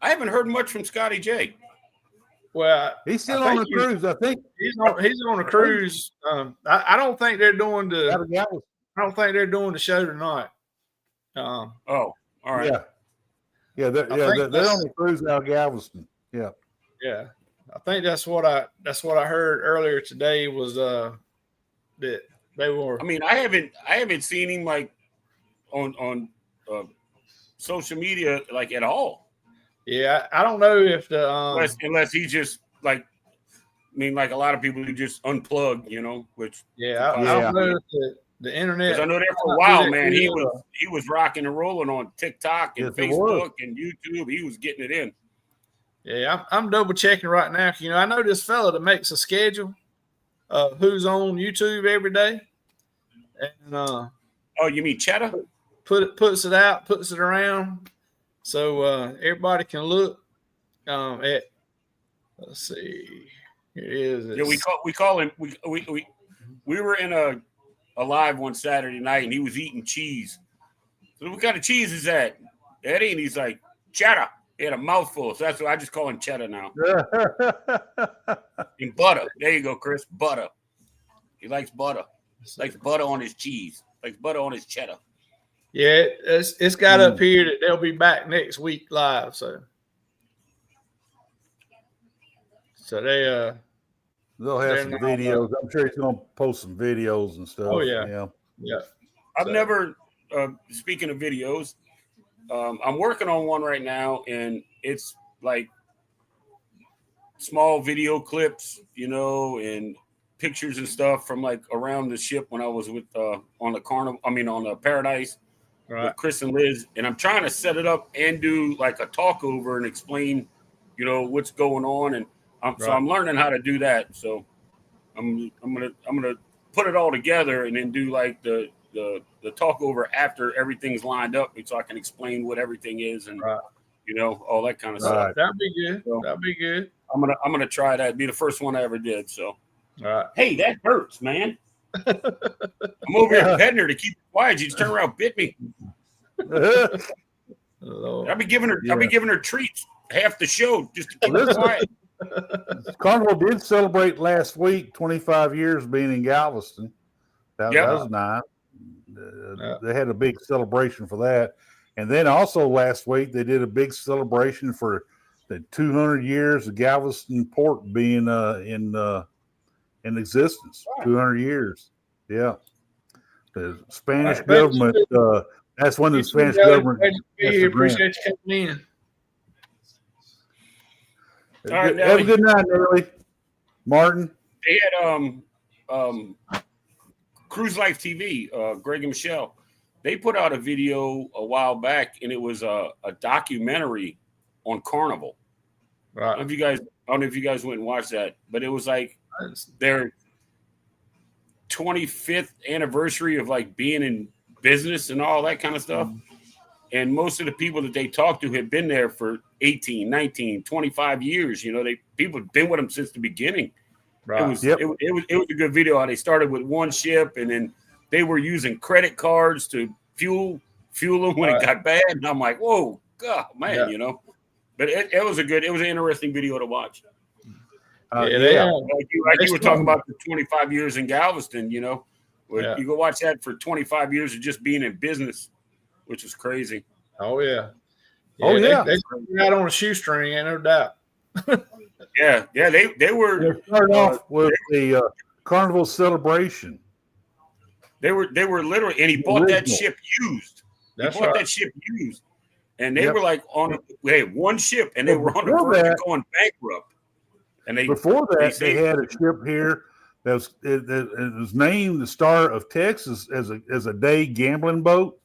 I haven't heard much from Scotty J. Well, he's still on the cruise. I think he's on a cruise. I don't think they're doing the. I don't think they're doing the show tonight. All right. Yeah, they're on the cruise out of Galveston. Yeah. Yeah, I think that's what I heard earlier today was that they were. I mean, I haven't seen him like on social media like at all. Yeah, I don't know if the Unless he just like, I mean, like a lot of people who just unplug, you know, which I don't know if the internet. Because I know there for a while, man, he was rocking and rolling on TikTok and Facebook and YouTube. He was getting it in. Yeah, I'm double checking right now. You know, I know this fella that makes a schedule of who's on YouTube every day, and oh, you mean Cheddar? Puts it out, puts it around, so everybody can look at. Let's see, here it is. Yeah, we call him. We were in a live one Saturday night, and he was eating cheese. So what kind of cheese is that, Eddie? And he's like, cheddar. He had a mouthful, so that's what I just call him cheddar now. And butter. There you go, Chris. Butter. He likes butter. He likes butter on his cheese. Likes butter on his cheddar. Yeah, it's got up here that they'll be back next week live. So they'll have some videos. I'm sure he's going to post some videos and stuff. Oh yeah. I've never. Speaking of videos, I'm working on one right now, and it's like small video clips, you know, and pictures and stuff from like around the ship when I was with on the Carnival. I mean, on the Paradise with Chris and Liz, and I'm trying to set it up and do like a talk over and explain, you know, what's going on, and so I'm learning how to do that. So I'm gonna put it all together and then do like the talk over after everything's lined up, so I can explain what everything is and you know, all that kind of stuff. That'd be good. So, that'd be good. I'm gonna try that. It'd be the first one I ever did. So, all right. Hey, that hurts, man. I'm over here petting her to keep it quiet. She just turned around, and bit me. I'll be giving her treats half the show just to keep her quiet. Carnival did celebrate last week 25 years being in Galveston. That was nice. They had a big celebration for that. And then also last week, they did a big celebration for the 200 years of Galveston Port being in existence. 200 years. Yeah. The Spanish government, that's when the Spanish government. Appreciate you coming in. All right, have a good night, Nelly. Martin. They had Cruise Life TV, Greg and Michelle. They put out a video a while back, and it was a documentary on Carnival. Right. I don't know if you guys went and watched that, but it was like their 25th anniversary of like being in business and all that kind of stuff. And most of the people that they talked to had been there for 18, 19, 25 years. You know, people have been with them since the beginning. Right. It was a good video. How they started with one ship, and then they were using credit cards to fuel them when it got bad. And I'm like, whoa, God, man, you know. But it was an interesting video to watch. Like you were talking about the 25 years in Galveston, you know. You go watch that for 25 years of just being in business, which was crazy. Oh yeah. They got on a shoestring, ain't no doubt. They were. They started off with the Carnival celebration. They were literally, and he bought that ship used. That ship used, and they were like on one ship, and they were on the verge of going bankrupt. And before that, they had a ship here that was named the Star of Texas as a day gambling boat,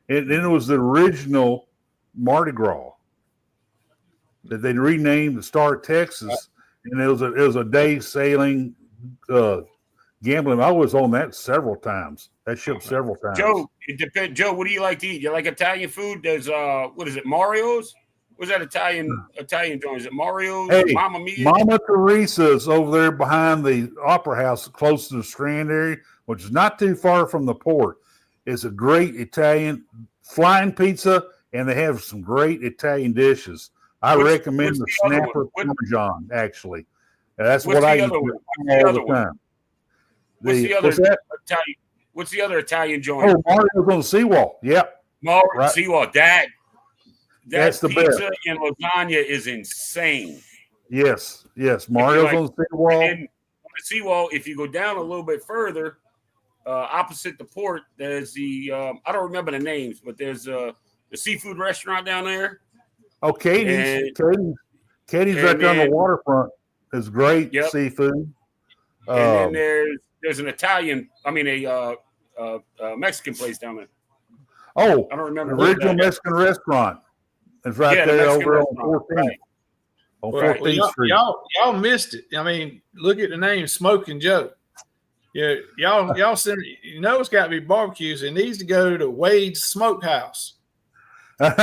and then it was the original Mardi Gras that they renamed the Star of Texas, and it was a day sailing gambling. I was on that several times. That ship several times. Joe, it depends. Joe, what do you like to eat? You like Italian food? There's what is it? Mario's? What's that Italian joint? Is it Mario's? Hey, Mamma Mia? Mama Teresa's over there behind the Opera House, close to the Strand area, which is not too far from the port. It's a great Italian flying pizza, and they have some great Italian dishes. I recommend the snapper parmesan. Actually, that's what I eat all the time. What's the other Italian joint? Oh, Mario's on the seawall. Yep. Seawall. That That's the pizza best. and lasagna is insane. Yes. Mario's on the seawall. And on the seawall, if you go down a little bit further, opposite the port, there's the I don't remember the names, but there's the seafood restaurant down there. Oh, Katie's right there on the waterfront. It's great seafood. And then there's an Italian, a Mexican place down there. Oh, I don't remember. Original Mexican restaurant. It's right there over on 14th. Right. On 14th Street. Y'all missed it. I mean, look at the name, Smoking Joe. Yeah, y'all send. You know it's got to be barbecues. It needs to go to Wade's Smokehouse. Yeah,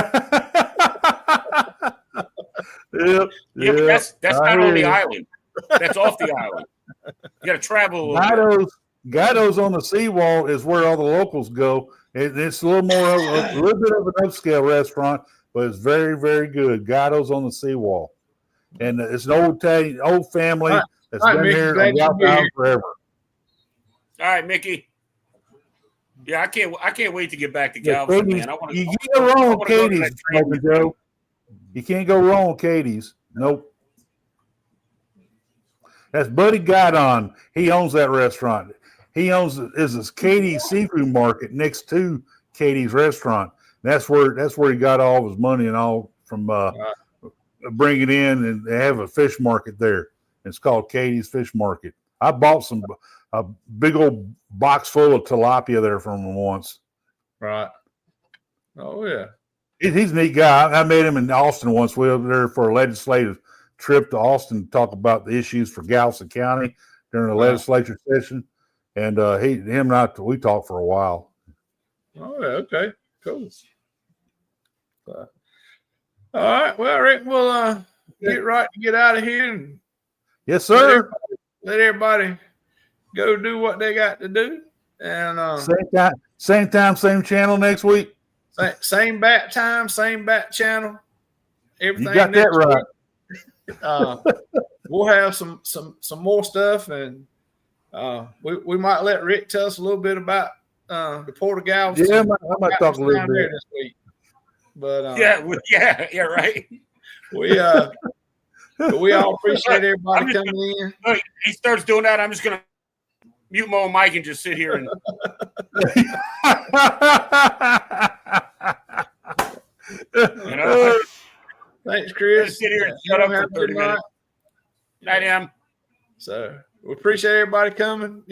but that's not on the island. That's off the island. You got to travel a little bit. Gatto's on the seawall is where all the locals go. It's a little bit of an upscale restaurant, but it's very, very good. Gatto's on the seawall, and it's an old family that's been here and got forever. All right, Mickey. Yeah, I can't wait to get back to Galveston, man. You can't go wrong with Katie's, Joe. You can't go wrong with Katie's. Nope. That's Buddy Guidon. He owns that restaurant. He owns this Katie's Seafood Market next to Katie's restaurant. That's where he got all of his money and all from bringing in, and they have a fish market there. It's called Katie's Fish Market. I bought a big old box full of tilapia there from him once. Right. Oh yeah. He's a neat guy. I met him in Austin once. We were there for a legislative trip to Austin to talk about the issues for Galveston County during the legislature session. And him and I, we talked for a while. Oh yeah. Okay. Cool. All right. Well, Rick, we'll get out of here. And yes, sir. Let everybody go do what they got to do. And same time, same channel next week. Same bat time, same bat channel. Everything. You got that right. We'll have some more stuff, and we might let Rick tell us a little bit about the Port of Galveston. Yeah, I might talk a little bit this week. But yeah, right. We all appreciate everybody coming in. Look, he starts doing that, I'm just gonna mute my own mic and just sit here and Thanks, Chris. Just sit here and shut up for 30 minutes. Night, Em. So we appreciate everybody coming.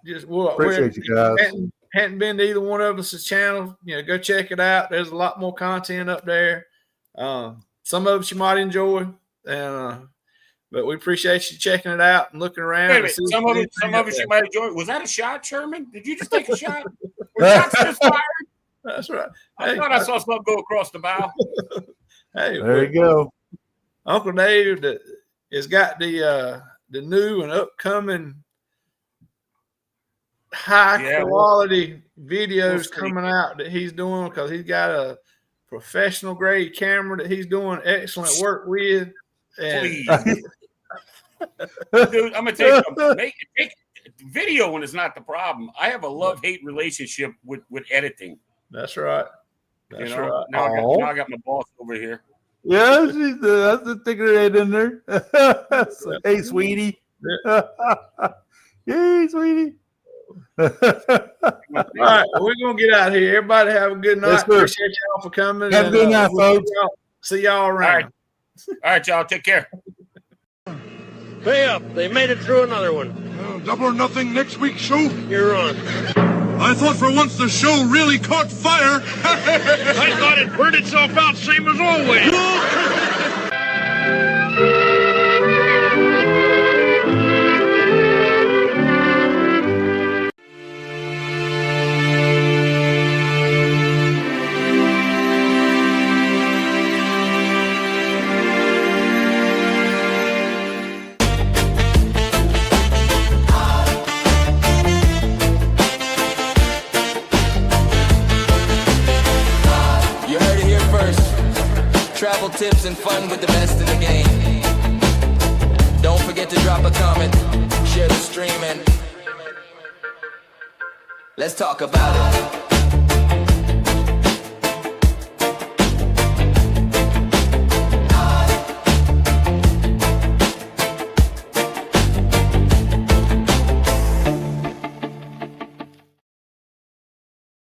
Appreciate you guys. Hadn't been to either one of us' channel. Go check it out. There's a lot more content up there. Some of it you might enjoy, but we appreciate you checking it out and looking around. Wait a minute. Some of it you might enjoy. Was that a shot, Sherman? Did you just take a shot? Were shots just fired? That's right. I thought I saw something go across the bow. Hey, there you go. Uncle Dave has got the new and upcoming high quality videos coming out that he's doing, because he's got a professional grade camera that he's doing excellent work with. And dude, I'm gonna tell you something. Video when it's not the problem. I have a love-hate relationship with editing. That's right. That's right. Now I got my boss over here. Yeah, that's the thicker head in there. Hey, sweetie. Hey, sweetie. All right, we're gonna get out of here. Everybody have a good night. Yes, appreciate y'all for coming. Have a good night, folks. See y'all around. All right, y'all. Take care. Pay up. They made it through another one. Double or Nothing next week's show? You're on. I thought for once the show really caught fire. I thought it burned itself out, same as always. Travel tips and fun with the best in the game. Don't forget to drop a comment, share the stream, and let's talk about it.